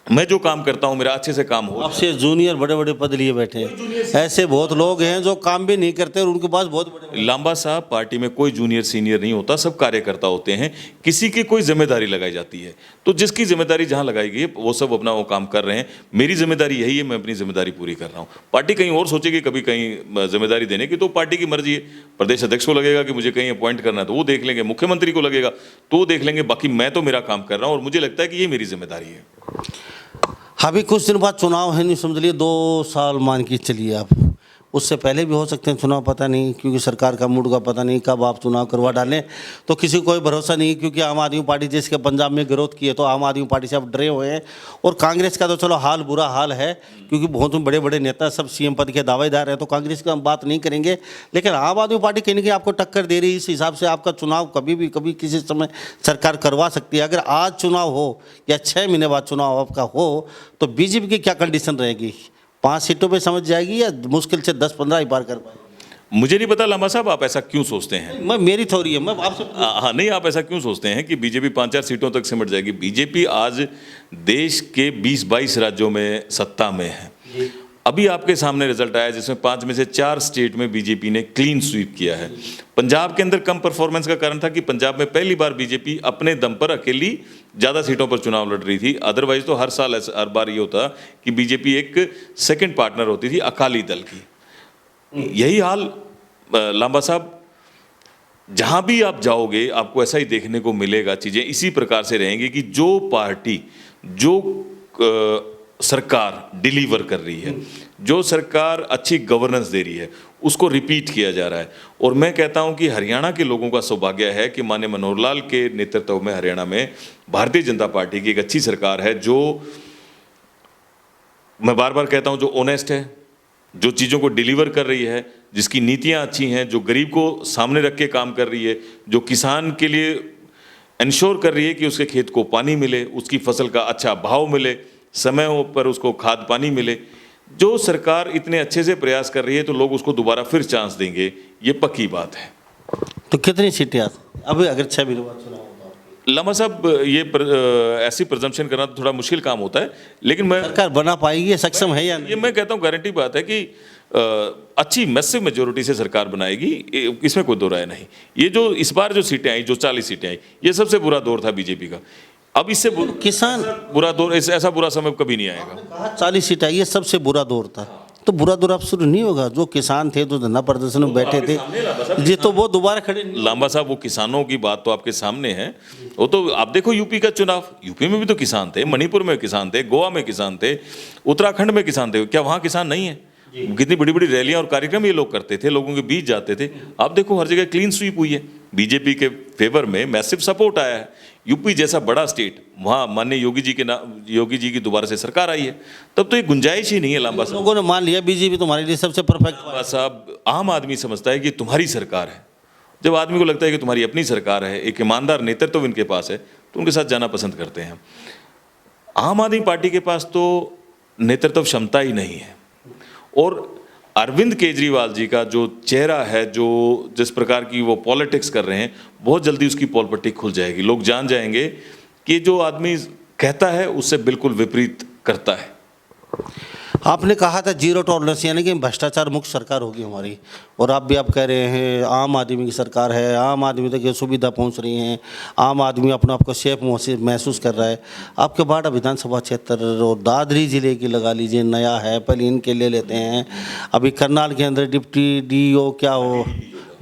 मैं जो काम करता हूं मेरा अच्छे से काम हो। आपसे जूनियर बड़े बड़े पद लिए बैठे हैं, ऐसे बहुत लोग हैं जो काम भी नहीं करते और उनके पास बहुत बड़े। लांबा साहब, पार्टी में कोई जूनियर सीनियर नहीं होता, सब कार्यकर्ता होते हैं। किसी की कोई जिम्मेदारी लगाई जाती है तो जिसकी जिम्मेदारी जहां लगाई गई है वो सब अपना वो काम कर रहे हैं। मेरी जिम्मेदारी यही है, मैं अपनी जिम्मेदारी पूरी कर रहा हूं। पार्टी कहीं और सोचेगी कभी कहीं जिम्मेदारी देने की, तो पार्टी की मर्जी है। प्रदेश अध्यक्ष को लगेगा कि मुझे कहीं अपॉइंट करना है तो वो देख लेंगे, मुख्यमंत्री को लगेगा तो वो देख लेंगे। बाकी मैं तो मेरा काम कर रहा हूं और मुझे लगता है कि ये मेरी जिम्मेदारी है। अभी कुछ दिन बाद चुनाव है, नहीं समझ लिए 2 साल मान के चलिए आप, उससे पहले भी हो सकते हैं चुनाव, पता नहीं, क्योंकि सरकार का मूड का पता नहीं कब आप चुनाव करवा डालें, तो किसी को कोई भरोसा नहीं। क्योंकि आम आदमी पार्टी जिसके पंजाब में ग्रोथ की है, तो आम आदमी पार्टी से आप डरे हुए हैं। और कांग्रेस का तो चलो हाल बुरा हाल है, क्योंकि बहुत बड़े बड़े नेता सब सीएम पद के दावेदार हैं, तो कांग्रेस की हम बात नहीं करेंगे। लेकिन आम आदमी पार्टी कहीं ना कहीं आपको टक्कर दे रही है, इस हिसाब से आपका चुनाव कभी किसी समय सरकार करवा सकती है। अगर आज चुनाव हो या 6 महीने बाद चुनाव आपका हो, तो बीजेपी की क्या कंडीशन रहेगी? 5 सीटों पे समझ जाएगी या मुश्किल से 10-15 ही पार कर पाएगी? मुझे नहीं पता लांबा साहब, आप ऐसा क्यों सोचते हैं? मेरी थ्योरी है, मैं आपसे हाँ नहीं, आप ऐसा क्यों सोचते हैं कि बीजेपी 5-4 सीटों तक सिमट जाएगी? बीजेपी आज देश के 20-22 राज्यों में सत्ता में है। अभी आपके सामने रिजल्ट आया जिसमें 5 में से 4 स्टेट में बीजेपी ने क्लीन स्वीप किया है। पंजाब के अंदर कम परफॉर्मेंस का कारण था कि पंजाब में पहली बार बीजेपी अपने दम पर अकेली ज़्यादा सीटों पर चुनाव लड़ रही थी। अदरवाइज तो हर साल हर बार ये होता कि बीजेपी एक सेकंड पार्टनर होती थी अकाली दल की। यही हाल लांबा साहब, जहां भी आप जाओगे आपको ऐसा ही देखने को मिलेगा। चीज़ें इसी प्रकार से रहेंगी कि जो पार्टी, जो सरकार डिलीवर कर रही है, जो सरकार अच्छी गवर्नेंस दे रही है, उसको रिपीट किया जा रहा है। और मैं कहता हूं कि हरियाणा के लोगों का सौभाग्य है कि माननीय मनोहर लाल के नेतृत्व में हरियाणा में भारतीय जनता पार्टी की एक अच्छी सरकार है, जो मैं बार बार कहता हूं जो ऑनेस्ट है, जो चीज़ों को डिलीवर कर रही है, जिसकी नीतियां अच्छी हैं, जो गरीब को सामने रख के काम कर रही है, जो किसान के लिए इंश्योर कर रही है कि उसके खेत को पानी मिले, उसकी फसल का अच्छा भाव मिले, समय पर उसको खाद पानी मिले। जो सरकार इतने अच्छे से प्रयास कर रही है तो लोग उसको दोबारा फिर चांस देंगे, ये पक्की बात है। तो कितनी सीटें अब अगर 6 महीने बाद चुनाव होगा? लामा साहब, ये ऐसी प्रजम्पशन करना तो थोड़ा मुश्किल काम होता है, लेकिन मैं सरकार बना पाएगी, सक्षम है या नहीं? ये मैं कहता हूँ गारंटी बात है कि अच्छी मैसिव मेजोरिटी से सरकार बनाएगी, इसमें कोई दो राय नहीं। ये जो इस बार जो सीटें आई, जो 40 सीटें आई, ये सबसे बुरा दौर था बीजेपी का। अब इससे किसान बुरा दौर, ऐसा बुरा समय कभी नहीं आएगा। कहा 40 सीट आई, ये सबसे बुरा दौर था, तो बुरा दौर अब शुरू नहीं होगा। जो किसान थे, जो धरना प्रदर्शन में बैठे थे, ये तो वो दोबारा खड़े नहीं। लांबा साहब, वो किसानों की बात तो आपके सामने है। वो तो आप देखो यूपी का चुनाव, यूपी में भी तो किसान थे, मणिपुर में किसान थे, गोवा में किसान थे, उत्तराखंड में किसान थे। क्या वहाँ किसान नहीं है? कितनी बड़ी बड़ी रैलियां और कार्यक्रम ये लोग करते थे, लोगों के बीच जाते थे। आप देखो हर जगह क्लीन स्वीप हुई है, बीजेपी के फेवर में मैसिव सपोर्ट आया है। यूपी जैसा बड़ा स्टेट, वहाँ माननीय योगी जी की दोबारा से सरकार आई है, तब तो ये गुंजाइश ही नहीं है। लांबा साहब, लोगों ने मान लिया बीजेपी तुम्हारे लिए सबसे परफेक्ट। लांबा साहब, आम आदमी समझता है कि तुम्हारी सरकार है। जब आदमी को लगता है कि तुम्हारी अपनी सरकार है, एक ईमानदार नेतृत्व इनके पास है, तो उनके साथ जाना पसंद करते हैं। आम आदमी पार्टी के पास तो नेतृत्व क्षमता ही नहीं है। और अरविंद केजरीवाल जी का जो चेहरा है, जो जिस प्रकार की वो पॉलिटिक्स कर रहे हैं, बहुत जल्दी उसकी पोल पट्टी खुल जाएगी। लोग जान जाएंगे कि जो आदमी कहता है उससे बिल्कुल विपरीत करता है। आपने कहा था जीरो टॉलरेंस, यानी कि भ्रष्टाचार मुक्त सरकार होगी हमारी, और आप भी आप कह रहे हैं आम आदमी की सरकार है, आम आदमी तक ये सुविधा पहुंच रही है, आम आदमी अपने आप को सेफ महसूस कर रहा है। आपके बाड़ा विधानसभा क्षेत्र और दादरी जिले की लगा लीजिए, नया है, पहले इनके ले लेते हैं। अभी करनाल के अंदर डिप्टी डीओ क्या हो,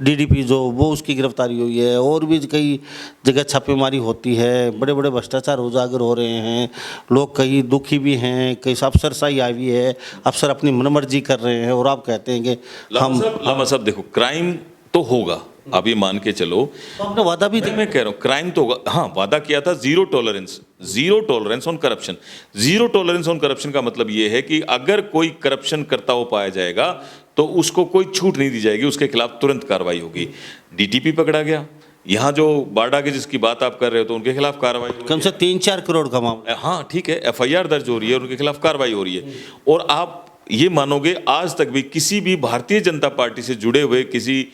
डीडीपी जो, वो उसकी गिरफ्तारी हुई है, और भी कई जगह छापेमारी होती है, बड़े बड़े भ्रष्टाचार उजागर हो रहे हैं। लोग कई दुखी भी हैं, कई अफसरशाही आई है, अफसर अपनी मनमर्जी कर रहे हैं, और आप कहते हैं कि हम लामा साहब देखो, क्राइम तो होगा, आप ये मान के चलो। तो आपने वादा भी मैं कह रहा हूँ क्राइम तो होगा। हाँ, वादा किया था zero tolerance on corruption. Zero tolerance on corruption का मतलब ये है कि अगर कोई करप्शन करता हुआ पाया जाएगा तो उसको कोई छूट नहीं दी जाएगी, उसके खिलाफ तुरंत कार्रवाई होगी। डीटीपी पकड़ा गया, यहाँ जो बाड़ा के जिसकी बात आप कर रहे हो, तो उनके खिलाफ कार्रवाई कम से 3-4 करोड़ का मामला। हाँ ठीक है, एफआईआर दर्ज हो रही है, उनके खिलाफ कार्रवाई हो रही है। और आप ये मानोगे, आज तक भी किसी भी भारतीय जनता पार्टी से जुड़े हुए किसी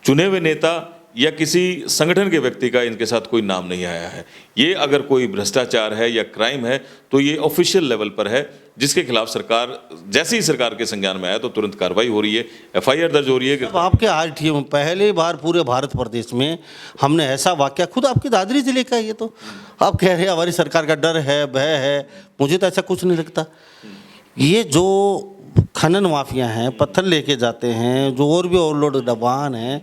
चुने हुए नेता या किसी संगठन के व्यक्ति का इनके साथ कोई नाम नहीं आया है। ये अगर कोई भ्रष्टाचार है या क्राइम है तो ये ऑफिशियल लेवल पर है, जिसके खिलाफ सरकार, जैसे ही सरकार के संज्ञान में आया तो तुरंत कार्रवाई हो रही है, एफआईआर दर्ज हो रही है। अब आपके आरटीओ में पहली बार पूरे भारत प्रदेश में हमने ऐसा वाकया, खुद आपके दादरी जिले का, ये तो आप कह रहे हैं हमारी सरकार का डर है, भय है, मुझे तो ऐसा कुछ नहीं लगता। ये जो खनन माफिया हैं, पत्थर लेके जाते हैं, जो और भी ओवरलोड वाहन हैं,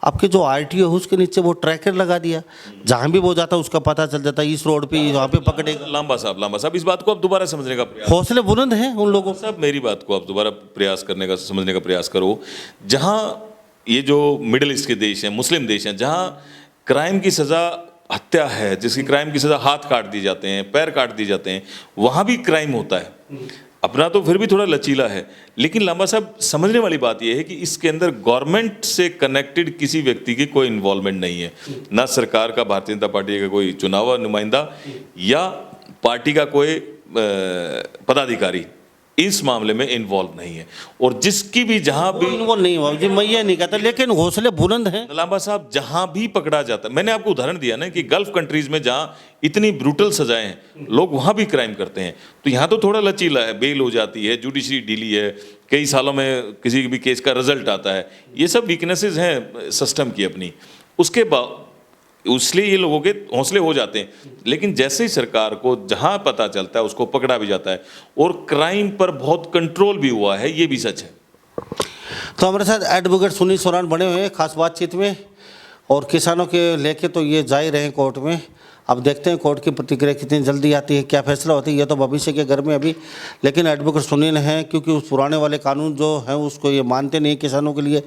आपके जो आरटीओ है उसके नीचे वो ट्रैकर लगा दिया, जहाँ भी वो जाता है उसका पता चल जाता है, इस रोड पे यहाँ पे पकड़ेगा। लांबा साहब, इस बात को आप दोबारा समझने का प्रयास, हौसले बुलंद हैं उन लोगों साहब, मेरी बात को आप दोबारा प्रयास करने का, समझने का प्रयास करो। जहाँ ये जो मिडिल ईस्ट के देश हैं, मुस्लिम देश हैं, जहाँ क्राइम की सज़ा हत्या है, जिसकी क्राइम की सज़ा हाथ काट दिए जाते हैं, पैर काट दिए जाते हैं, वहाँ भी क्राइम होता है। अपना तो फिर भी थोड़ा लचीला है, लेकिन लांबा साहब समझने वाली बात यह है कि इसके अंदर गवर्नमेंट से कनेक्टेड किसी व्यक्ति की कोई इन्वॉल्वमेंट नहीं है। ना सरकार का, भारतीय जनता पार्टी का कोई चुनाव नुमाइंदा या पार्टी का कोई पदाधिकारी इस मामले में इन्वॉल्व नहीं है। और जिसकी भी जहां भी इन्वॉल्व नहीं हुआ जी, मैं ये नहीं कहता, लेकिन हौसले बुलंद हैं। लांबा साहब, जहां भी पकड़ा जाता है, मैंने आपको उदाहरण दिया ना कि गल्फ कंट्रीज में जहां इतनी ब्रूटल सजाएं हैं, लोग वहां भी क्राइम करते हैं। तो यहाँ तो थोड़ा लचीला है, बेल हो जाती है, जुडिशरी ढीली है, कई सालों में किसी भी केस का रिजल्ट आता है। ये सब वीकनेसेस हैं सिस्टम की अपनी, उसके बाद इसलिए ये लोगों के हौसले हो जाते हैं। लेकिन जैसे ही सरकार को जहां पता चलता है उसको पकड़ा भी जाता है, और क्राइम पर बहुत कंट्रोल भी हुआ है, ये भी सच है। तो हमारे साथ एडवोकेट सुनील सोरान बने हुए हैं खास बातचीत में, और किसानों के लेके तो ये जा ही रहे हैं कोर्ट में। अब देखते हैं कोर्ट की प्रतिक्रिया कितनी जल्दी आती है, क्या फैसला होती है, ये तो भविष्य के घर में अभी। लेकिन एडवोकेट सुनील हैं, क्योंकि उस पुराने वाले कानून जो हैं उसको ये मानते नहीं किसानों के लिए,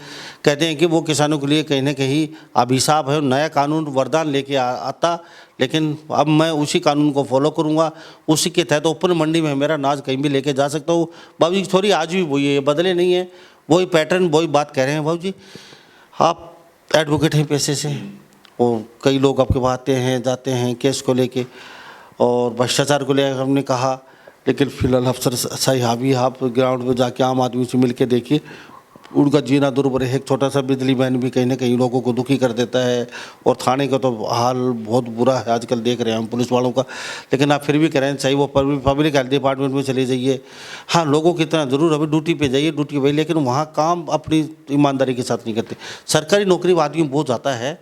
कहते हैं कि वो किसानों के लिए कहीं ना कहीं अभिशाप है। नया कानून वरदान लेके आता, लेकिन अब मैं उसी कानून को फॉलो करूँगा, उसी के तहत ओपन मंडी में मेरा अनाज कहीं भी लेके जा सकता हूँ। बाबू जी थोड़ी आज भी वही है, बदले नहीं है, वही पैटर्न, वही बात कह रहे हैं। बाबू जी आप एडवोकेट हैं पेशे से, और कई लोग आपके पास आते हैं जाते हैं केस को लेके और भ्रष्टाचार को लेकर, हमने कहा, लेकिन फिलहाल अफसर सही हावी, आप ग्राउंड पे जाके आम आदमी से मिल के देखिए, उनका जीना दुर्भर है। एक छोटा सा बिजली मैन भी कहीं ना कहीं लोगों को दुखी कर देता है, और थाने का तो हाल बहुत बुरा है आजकल, देख रहे हैं हम पुलिस वालों का। लेकिन आप फिर भी कह रहे हैं चाहिए वो पब्लिक हेल्थ डिपार्टमेंट में चले जाइए। हाँ, लोगों की तरह ज़रूर अभी ड्यूटी पे जाइए, ड्यूटी पे, लेकिन वहाँ काम अपनी ईमानदारी के साथ नहीं करते। सरकारी नौकरी में आदमी बहुत जाता है,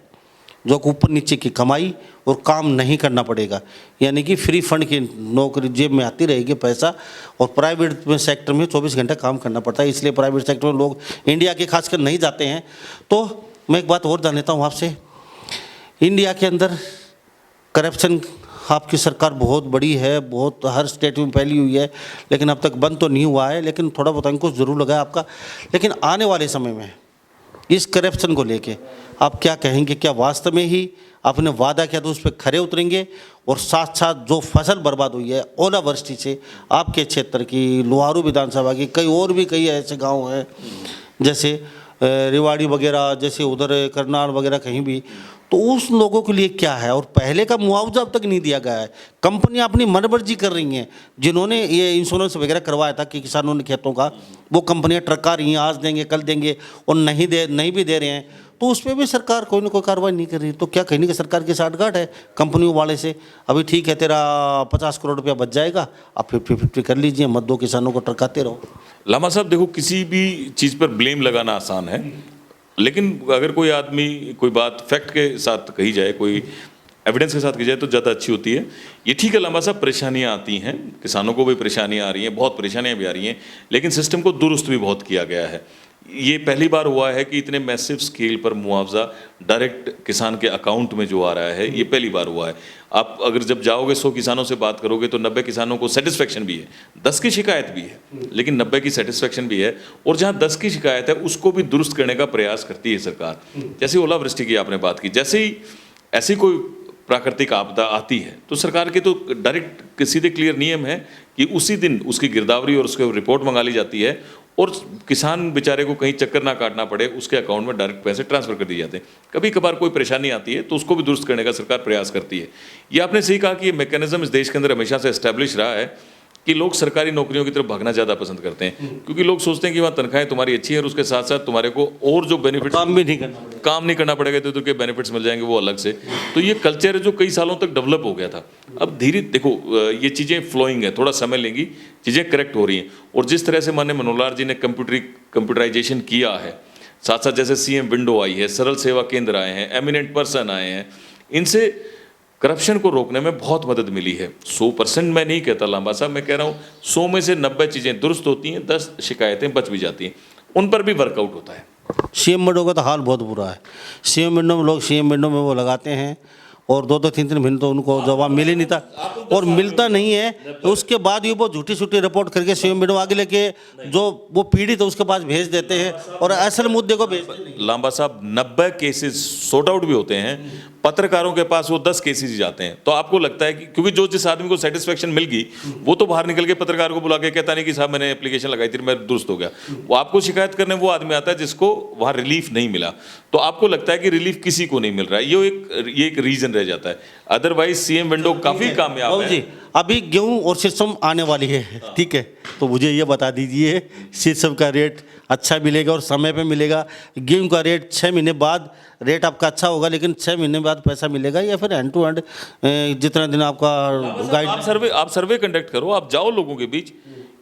जो कि ऊपर नीचे की कमाई और काम नहीं करना पड़ेगा, यानी कि फ्री फंड की नौकरी जेब में आती रहेगी पैसा। और प्राइवेट में सेक्टर में 24 घंटा काम करना पड़ता है, इसलिए प्राइवेट सेक्टर में लोग इंडिया के खासकर नहीं जाते हैं। तो मैं एक बात और जान लेता हूँ आपसे, इंडिया के अंदर करप्शन, आपकी सरकार बहुत बड़ी है, बहुत हर स्टेट में फैली हुई है, लेकिन अब तक बंद तो नहीं हुआ है, लेकिन थोड़ा बहुत अंकुश जरूर लगा है आपका। लेकिन आने वाले समय में इस करप्शन को लेके आप क्या कहेंगे? क्या वास्तव में ही आपने वादा किया तो उस पर खरे उतरेंगे? और साथ साथ जो फसल बर्बाद हुई है ओलावृष्टि से, आपके क्षेत्र की, लोहारू विधानसभा की, कई और भी कई ऐसे गांव हैं जैसे रेवाड़ी वगैरह, जैसे उधर करनाल वगैरह कहीं भी, तो उस लोगों के लिए क्या है? और पहले का मुआवजा अब तक नहीं दिया गया है। कंपनियां अपनी मनमर्जी कर रही हैं, जिन्होंने ये इंश्योरेंस वगैरह करवाया था कि किसानों ने खेतों का, वो कंपनियां ट्रका रही हैं, आज देंगे कल देंगे, और नहीं भी दे रहे हैं, तो उस पर भी सरकार कोई ना कोई कार्रवाई नहीं कर रही। तो क्या कहने की सरकार की साठगांठ है कंपनियों वाले से? अभी ठीक है, तेरा 50 करोड़ रुपया बच जाएगा, आप 50-50 कर लीजिए, मत दो किसानों को, ट्रकाते रहो। लामा साहब देखो, किसी भी चीज़ पर ब्लेम लगाना आसान है, लेकिन अगर कोई आदमी कोई बात फैक्ट के साथ कही जाए, कोई एविडेंस के साथ की जाए तो ज़्यादा अच्छी होती है। ये ठीक है लामा साहब, परेशानियाँ आती हैं, किसानों को भी परेशानियाँ आ रही हैं, बहुत परेशानियाँ भी आ रही हैं, लेकिन सिस्टम को दुरुस्त भी बहुत किया गया है। ये पहली बार हुआ है कि इतने मैसिव स्केल पर मुआवजा डायरेक्ट किसान के अकाउंट में जो आ रहा है, ये पहली बार हुआ है। आप अगर जब जाओगे 100 किसानों से बात करोगे तो 90 किसानों को सेटिस्फेक्शन भी है, 10 की शिकायत भी है, लेकिन 90 की सेटिस्फेक्शन भी है। और जहाँ 10 की शिकायत है उसको भी दुरुस्त करने का प्रयास करती है सरकार। जैसे ओलावृष्टि की आपने बात की, जैसे ही ऐसी कोई प्राकृतिक आपदा आती है तो सरकार के तो डायरेक्ट सीधे क्लियर नियम है कि उसी दिन उसकी गिरदावरी और उसके रिपोर्ट मंगा ली जाती है, और किसान बेचारे को कहीं चक्कर ना काटना पड़े, उसके अकाउंट में डायरेक्ट पैसे ट्रांसफर कर दिए जाते हैं। कभी कभार कोई परेशानी आती है तो उसको भी दुरुस्त करने का सरकार प्रयास करती है। ये आपने सही कहा कि ये मैकेनिज्म इस देश के अंदर हमेशा से एस्टैब्लिश रहा है कि लोग सरकारी नौकरियों की तरफ भागना ज़्यादा पसंद करते हैं, क्योंकि लोग सोचते हैं कि वहाँ तनख्वाहें तुम्हारी अच्छी है और उसके साथ साथ तुम्हारे को और जो बेनिफिट, काम भी नहीं करना पड़ेगा, काम नहीं करना पड़ेगा, तो के बेनिफिट्स मिल जाएंगे वो अलग से। तो ये कल्चर है जो कई सालों तक डेवलप हो गया था। अब धीरे देखो, ये चीज़ें फ्लोइंग है, थोड़ा समय लेंगी, चीज़ें करेक्ट हो रही हैं। और जिस तरह से माननीय मनोहर लाल जी ने कंप्यूटराइजेशन किया है, साथ साथ जैसे CM विंडो आई है, सरल सेवा केंद्र आए हैं, एमिनेंट पर्सन आए हैं, इनसे करप्शन को रोकने में बहुत मदद मिली है। 100% मैं नहीं कहता लांबा साहब, मैं कह रहा हूँ 100 में से 90 चीज़ें दुरुस्त होती हैं, 10 शिकायतें बच भी जाती हैं, उन पर भी वर्कआउट होता है। CM विंडो का तो हाल बहुत बुरा है। CM विंडो में लोग CM विंडो में वो लगाते हैं और 2-2 3-3 महीने तो उनको जवाब मिल ही नहीं था, और मिलता नहीं है। तो उसके बाद ये वो झूठी छूटी रिपोर्ट करके CM विंडो आगे लेके जो वो पीड़ित है उसके पास भेज देते हैं, और असल मुद्दे को भेजते नहीं। लांबा साहब 90 केसेस सॉर्ट आउट भी होते हैं, पत्रकारों के पास वो 10 केसेस ही जाते हैं। तो आपको लगता है कि क्योंकि जो जिस आदमी को सेटिस्फेक्शन मिल गई वो तो बाहर निकल के पत्रकार को बुला के कहता नहीं कि साहब मैंने एप्लीकेशन लगाई थी, मैं दुरुस्त हो गया। वो आपको शिकायत करने वो आदमी आता है जिसको वहाँ रिलीफ नहीं मिला। तो आपको लगता है कि रिलीफ किसी को नहीं मिल रहा है, ये एक रीजन रह जाता है। अदरवाइज CM विंडो काफ़ी कामयाब है। जी, अभी गेहूं और शीशम आने वाली है, ठीक है, तो मुझे ये बता दीजिए शीशम का रेट अच्छा मिलेगा और समय पे मिलेगा? गेहूं का रेट 6 महीने बाद रेट आपका अच्छा होगा, लेकिन 6 महीने बाद पैसा मिलेगा, या फिर एंड टू एंड जितना दिन आपका गाइड? आप सर्वे कंडक्ट करो, आप जाओ लोगों के बीच,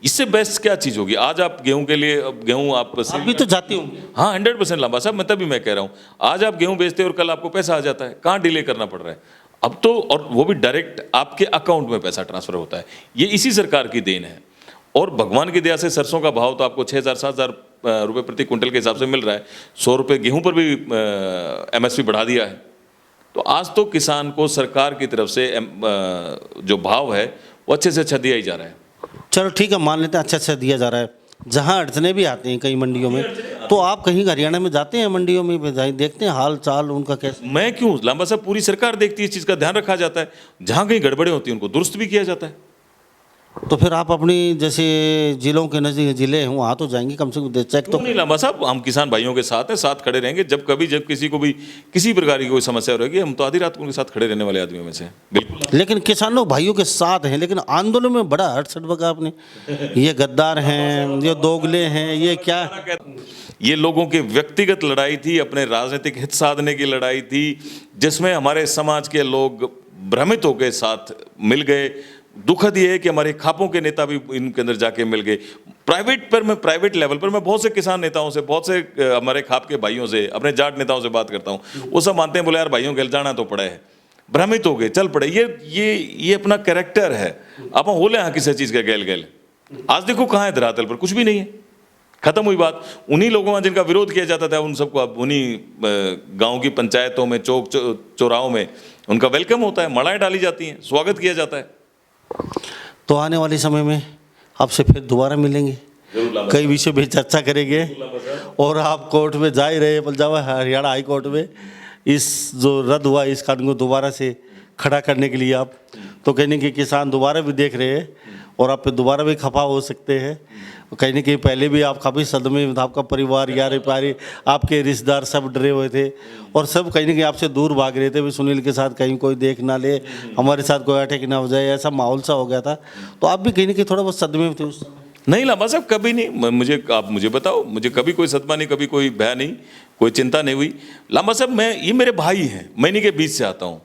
इससे बेस्ट क्या चीज़ होगी? आज आप गेहूं के लिए, गेहूं आप अभी तो जाती हूँ। हाँ 100% लांबा साहब, मैं तभी मैं कह रहा हूँ, आज आप गेहूं बेचते और कल आपको पैसा आ जाता है, कहाँ डिले करना पड़ रहा है अब तो, और वो भी डायरेक्ट आपके अकाउंट में पैसा ट्रांसफर होता है। ये इसी सरकार की देन है। और भगवान की दया से सरसों का भाव तो आपको 6,000-7,000 रुपये प्रति क्विंटल के हिसाब से मिल रहा है। 100 रुपये गेहूं पर भी MSP बढ़ा दिया है। तो आज तो किसान को सरकार की तरफ से जो भाव है वो अच्छे से अच्छा दिया ही जा रहा है। चलो ठीक है, मान लेते हैं अच्छा अच्छा दिया जा रहा है। जहाँ अड़चने भी आती हैं कई मंडियों में, तो आप कहीं हरियाणा में जाते हैं मंडियों में, देखते हैं हाल चाल उनका कैसे? मैं क्यों लांबा साहब, पूरी सरकार देखती है, इस चीज़ का ध्यान रखा जाता है। जहाँ कहीं गड़बड़े होती हैं उनको दुरुस्त भी किया जाता है। तो फिर आप अपनी जैसे जिलों के नज़दीक जिले हैं वहाँ तो जाएंगे कम से कम चेक तो? नहीं लांबा साहब, हम किसान भाइयों के साथ हैं, साथ खड़े रहेंगे। जब किसी को भी किसी प्रकार की कोई समस्या रहेगी, हम तो आधी रात को उनके साथ खड़े रहने वाले आदमियों में से। बिल्कुल। लेकिन किसानों भाइयों के साथ हैं, लेकिन आंदोलन में बड़ा हटसट बगा आपने, ये गद्दार हैं, ये दोगले हैं, ये क्या? ये लोगों की व्यक्तिगत लड़ाई थी, अपने राजनीतिक हित साधने की लड़ाई थी, जिसमें हमारे समाज के लोग भ्रमित होकर साथ मिल गए। दुखद ये है कि हमारे खापों के नेता भी इनके अंदर जाके मिल गए। प्राइवेट लेवल पर मैं बहुत से किसान नेताओं से, बहुत से हमारे खाप के भाइयों से, अपने जाट नेताओं से बात करता हूँ, वो सब मानते हैं, बोले यार भाइयों के जाना तो पड़ा है, भ्रमित हो गए, चल पड़े। ये अपना कैरेक्टर है। आप बोले हाँ किसी चीज़ का गैल गैल, आज देखो कहाँ है धरातल पर, कुछ भी नहीं है, खत्म हुई बात। उन्हीं लोगों का जिनका विरोध किया जाता था, उन सबको अब उन्हीं गांव की पंचायतों में, चौक चौराहों में उनका वेलकम होता है, मड़ाएं डाली जाती हैं, स्वागत किया जाता है। तो आने वाले समय में आपसे फिर दोबारा मिलेंगे, कई विषय पे चर्चा करेंगे, और आप कोर्ट में जा ही रहे पंजाब हरियाणा हाई कोर्ट में इस जो रद्द हुआ इस कानून को दोबारा से खड़ा करने के लिए, आप तो कहने कि किसान दोबारा भी देख रहे हैं और आप पे दोबारा भी खफा हो सकते हैं। कहीं ना कहीं पहले भी आप काफ़ी सदमे में था, आपका परिवार, यार पारी, आपके रिश्तेदार सब डरे हुए थे और सब कहीं ना कहीं आपसे दूर भाग रहे थे, भी सुनील के साथ कहीं कोई देख ना ले, हमारे साथ कोई अटैक ना हो जाए, ऐसा माहौल सा हो गया था। तो आप भी कहीं ना कहीं थोड़ा बहुत सदमे में थे उस समय? नहीं लांबा साहब, कभी नहीं। आप मुझे बताओ, मुझे कभी कोई सदमा नहीं, कभी कोई भय नहीं, कोई चिंता नहीं हुई। लांबा साहब, ये मेरे भाई हैं, मैं इन्हीं के बीच से आता हूँ,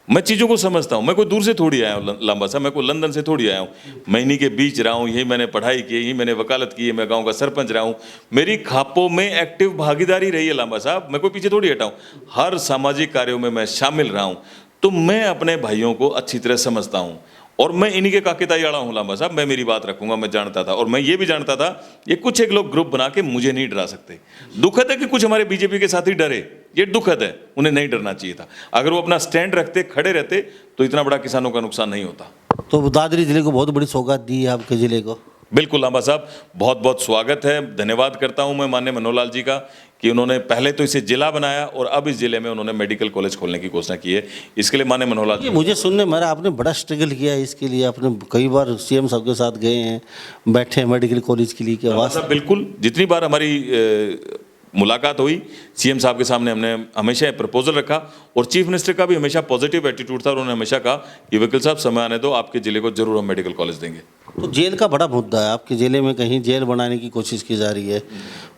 मैं चीज़ों को समझता हूँ। मैं कोई दूर से थोड़ी आया हूँ लांबा साहब, मैं कोई लंदन से थोड़ी आया हूँ, मैं इन्हीं के बीच रहा हूँ, यही मैंने पढ़ाई की, यही मैंने वकालत की है, मैं गांव का सरपंच रहा हूँ, मेरी खापों में एक्टिव भागीदारी रही है लांबा साहब, मैं कोई पीछे थोड़ी हटा हूँ, हर सामाजिक कार्यों में मैं शामिल रहा हूँ। तो मैं अपने भाइयों को अच्छी तरह समझता हूँ और मैं इन्हीं के काके तायाड़ा हूँ लांबा साहब, मैं मेरी बात रखूंगा, मैं जानता था। और मैं ये भी जानता था ये कुछ एक लोग ग्रुप बना के मुझे नहीं डरा सकते। दुखद है कि कुछ हमारे बीजेपी के साथी डरे, ये दुखद है, उन्हें नहीं डरना चाहिए था। अगर वो अपना स्टैंड रखते, खड़े रहते, तो इतना बड़ा किसानों का नुकसान नहीं होता। तो दादरी जिले को बहुत बड़ी सौगात दी है आपके जिले को। बिल्कुल लांबा साहब, बहुत बहुत स्वागत है, धन्यवाद करता हूं मैं माननीय मनोहर लाल जी का कि उन्होंने पहले तो इसे जिला बनाया और अब इस जिले में उन्होंने मेडिकल कॉलेज खोलने की घोषणा की है। इसके लिए माननीय मनोहर लाल जी, मुझे सुनने में आपने बड़ा स्ट्रगल किया है इसके लिए, आपने कई बार सीएम साहब के साथ गए हैं, बैठे हैं मेडिकल कॉलेज के लिए, क्या बात है? बिल्कुल, जितनी बार हमारी मुलाकात हुई सीएम साहब के सामने हमने हमेशा प्रपोजल रखा और चीफ मिनिस्टर का भी हमेशा पॉजिटिव एटीट्यूड था और उन्होंने हमेशा कहा कि वकील साहब समय आने दो, आपके जिले को जरूर हम मेडिकल कॉलेज देंगे। तो जेल का बड़ा मुद्दा है आपके जिले में, कहीं जेल बनाने की कोशिश की जा रही है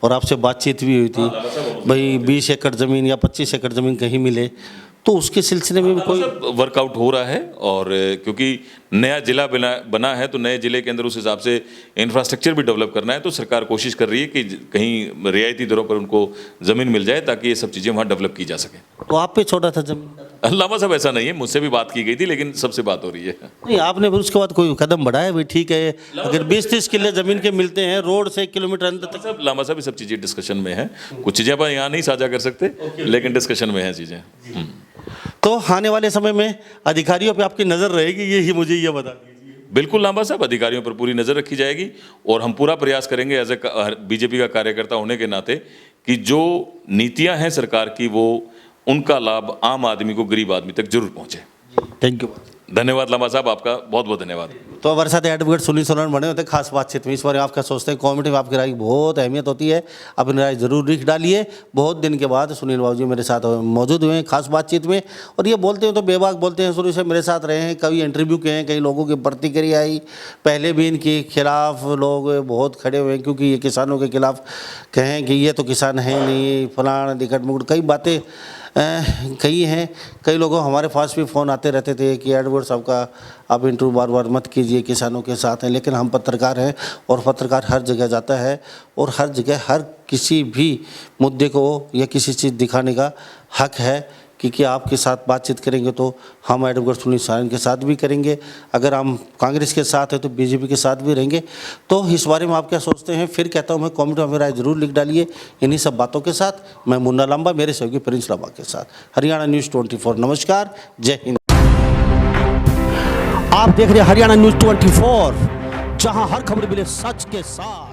और आपसे बातचीत भी हुई थी भाई 20 एकड़ ज़मीन या 25 एकड़ ज़मीन कहीं मिले, तो उसके सिलसिले में भी कोई वर्कआउट हो रहा है। और क्योंकि नया जिला बना है तो नए जिले के अंदर उस हिसाब से इंफ्रास्ट्रक्चर भी डेवलप करना है, तो सरकार कोशिश कर रही है कि कहीं रियायती दरों पर उनको ज़मीन मिल जाए ताकि ये सब चीज़ें वहाँ डेवलप की जा सकें। तो आप पे छोड़ा था ज़मीन? लांबा साहब ऐसा नहीं है, मुझसे भी बात की गई थी, लेकिन सबसे बात हो रही है। नहीं, आपने फिर उसके बाद कोई कदम बढ़ाया भी? ठीक है, अगर 20-30 किले ज़मीन के मिलते हैं रोड से 1 किलोमीटर अंदर तक। लांबा साहब ये सब चीज़ें डिस्कशन में है, कुछ चीज़ें अपन यहाँ नहीं साझा कर सकते, लेकिन डिस्कशन में है चीज़ें। तो आने वाले समय में अधिकारियों पे आपकी नज़र रहेगी, यही मुझे ये बता दीजिए। बिल्कुल लांबा साहब, अधिकारियों पर पूरी नज़र रखी जाएगी और हम पूरा प्रयास करेंगे एज ए बीजेपी का कार्यकर्ता होने के नाते कि जो नीतियां हैं सरकार की वो उनका लाभ आम आदमी को, गरीब आदमी तक जरूर पहुंचे। थैंक यू, धन्यवाद लांबा साहब, आपका बहुत बहुत धन्यवाद। तो हमारे साथ एडवोकेट सुनील सोलन बने होते हैं खास बातचीत में। इस बारे में आप क्या सोचते हैं? कमेंट में आपकी राय की बहुत अहमियत होती है, अपनी राय जरूर लिख डालिए। बहुत दिन के बाद सुनील बाबू जी मेरे साथ मौजूद हुए हैं खास बातचीत में, और ये बोलते हैं तो बेबाक बोलते हैं, शुरू से मेरे साथ रहे हैं, कभी इंटरव्यू किए हैं, कई लोगों की प्रतिक्रिया आई, पहले भी इनके खिलाफ लोग बहुत खड़े हुए हैं क्योंकि ये किसानों के खिलाफ कहें कि ये तो किसान है नहीं, फलाना दिक्कत मुकट कई बातें कही हैं। कई लोगों हमारे पास भी फ़ोन आते रहते थे कि एडवर्ड साहब का आप इंटरव्यू बार बार मत कीजिए, किसानों के साथ हैं। लेकिन हम पत्रकार हैं और पत्रकार हर जगह जाता है और हर जगह हर किसी भी मुद्दे को या किसी चीज़ दिखाने का हक है कि आपके साथ बातचीत करेंगे तो हम एडवोकेट सुनील सोलन के साथ भी करेंगे, अगर हम कांग्रेस के साथ है तो बीजेपी के साथ भी रहेंगे। तो इस बारे में आप क्या सोचते हैं? फिर कहता हूं मैं, कमेंट में राय जरूर लिख डालिए। इन्हीं सब बातों के साथ मैं मुन्ना लांबा, मेरे सहयोगी प्रिंस लांबा के साथ, हरियाणा न्यूज़ 24। नमस्कार, जय हिंद। आप देख रहे हैं हरियाणा न्यूज़ 24, जहां हर खबर मिले सच के साथ।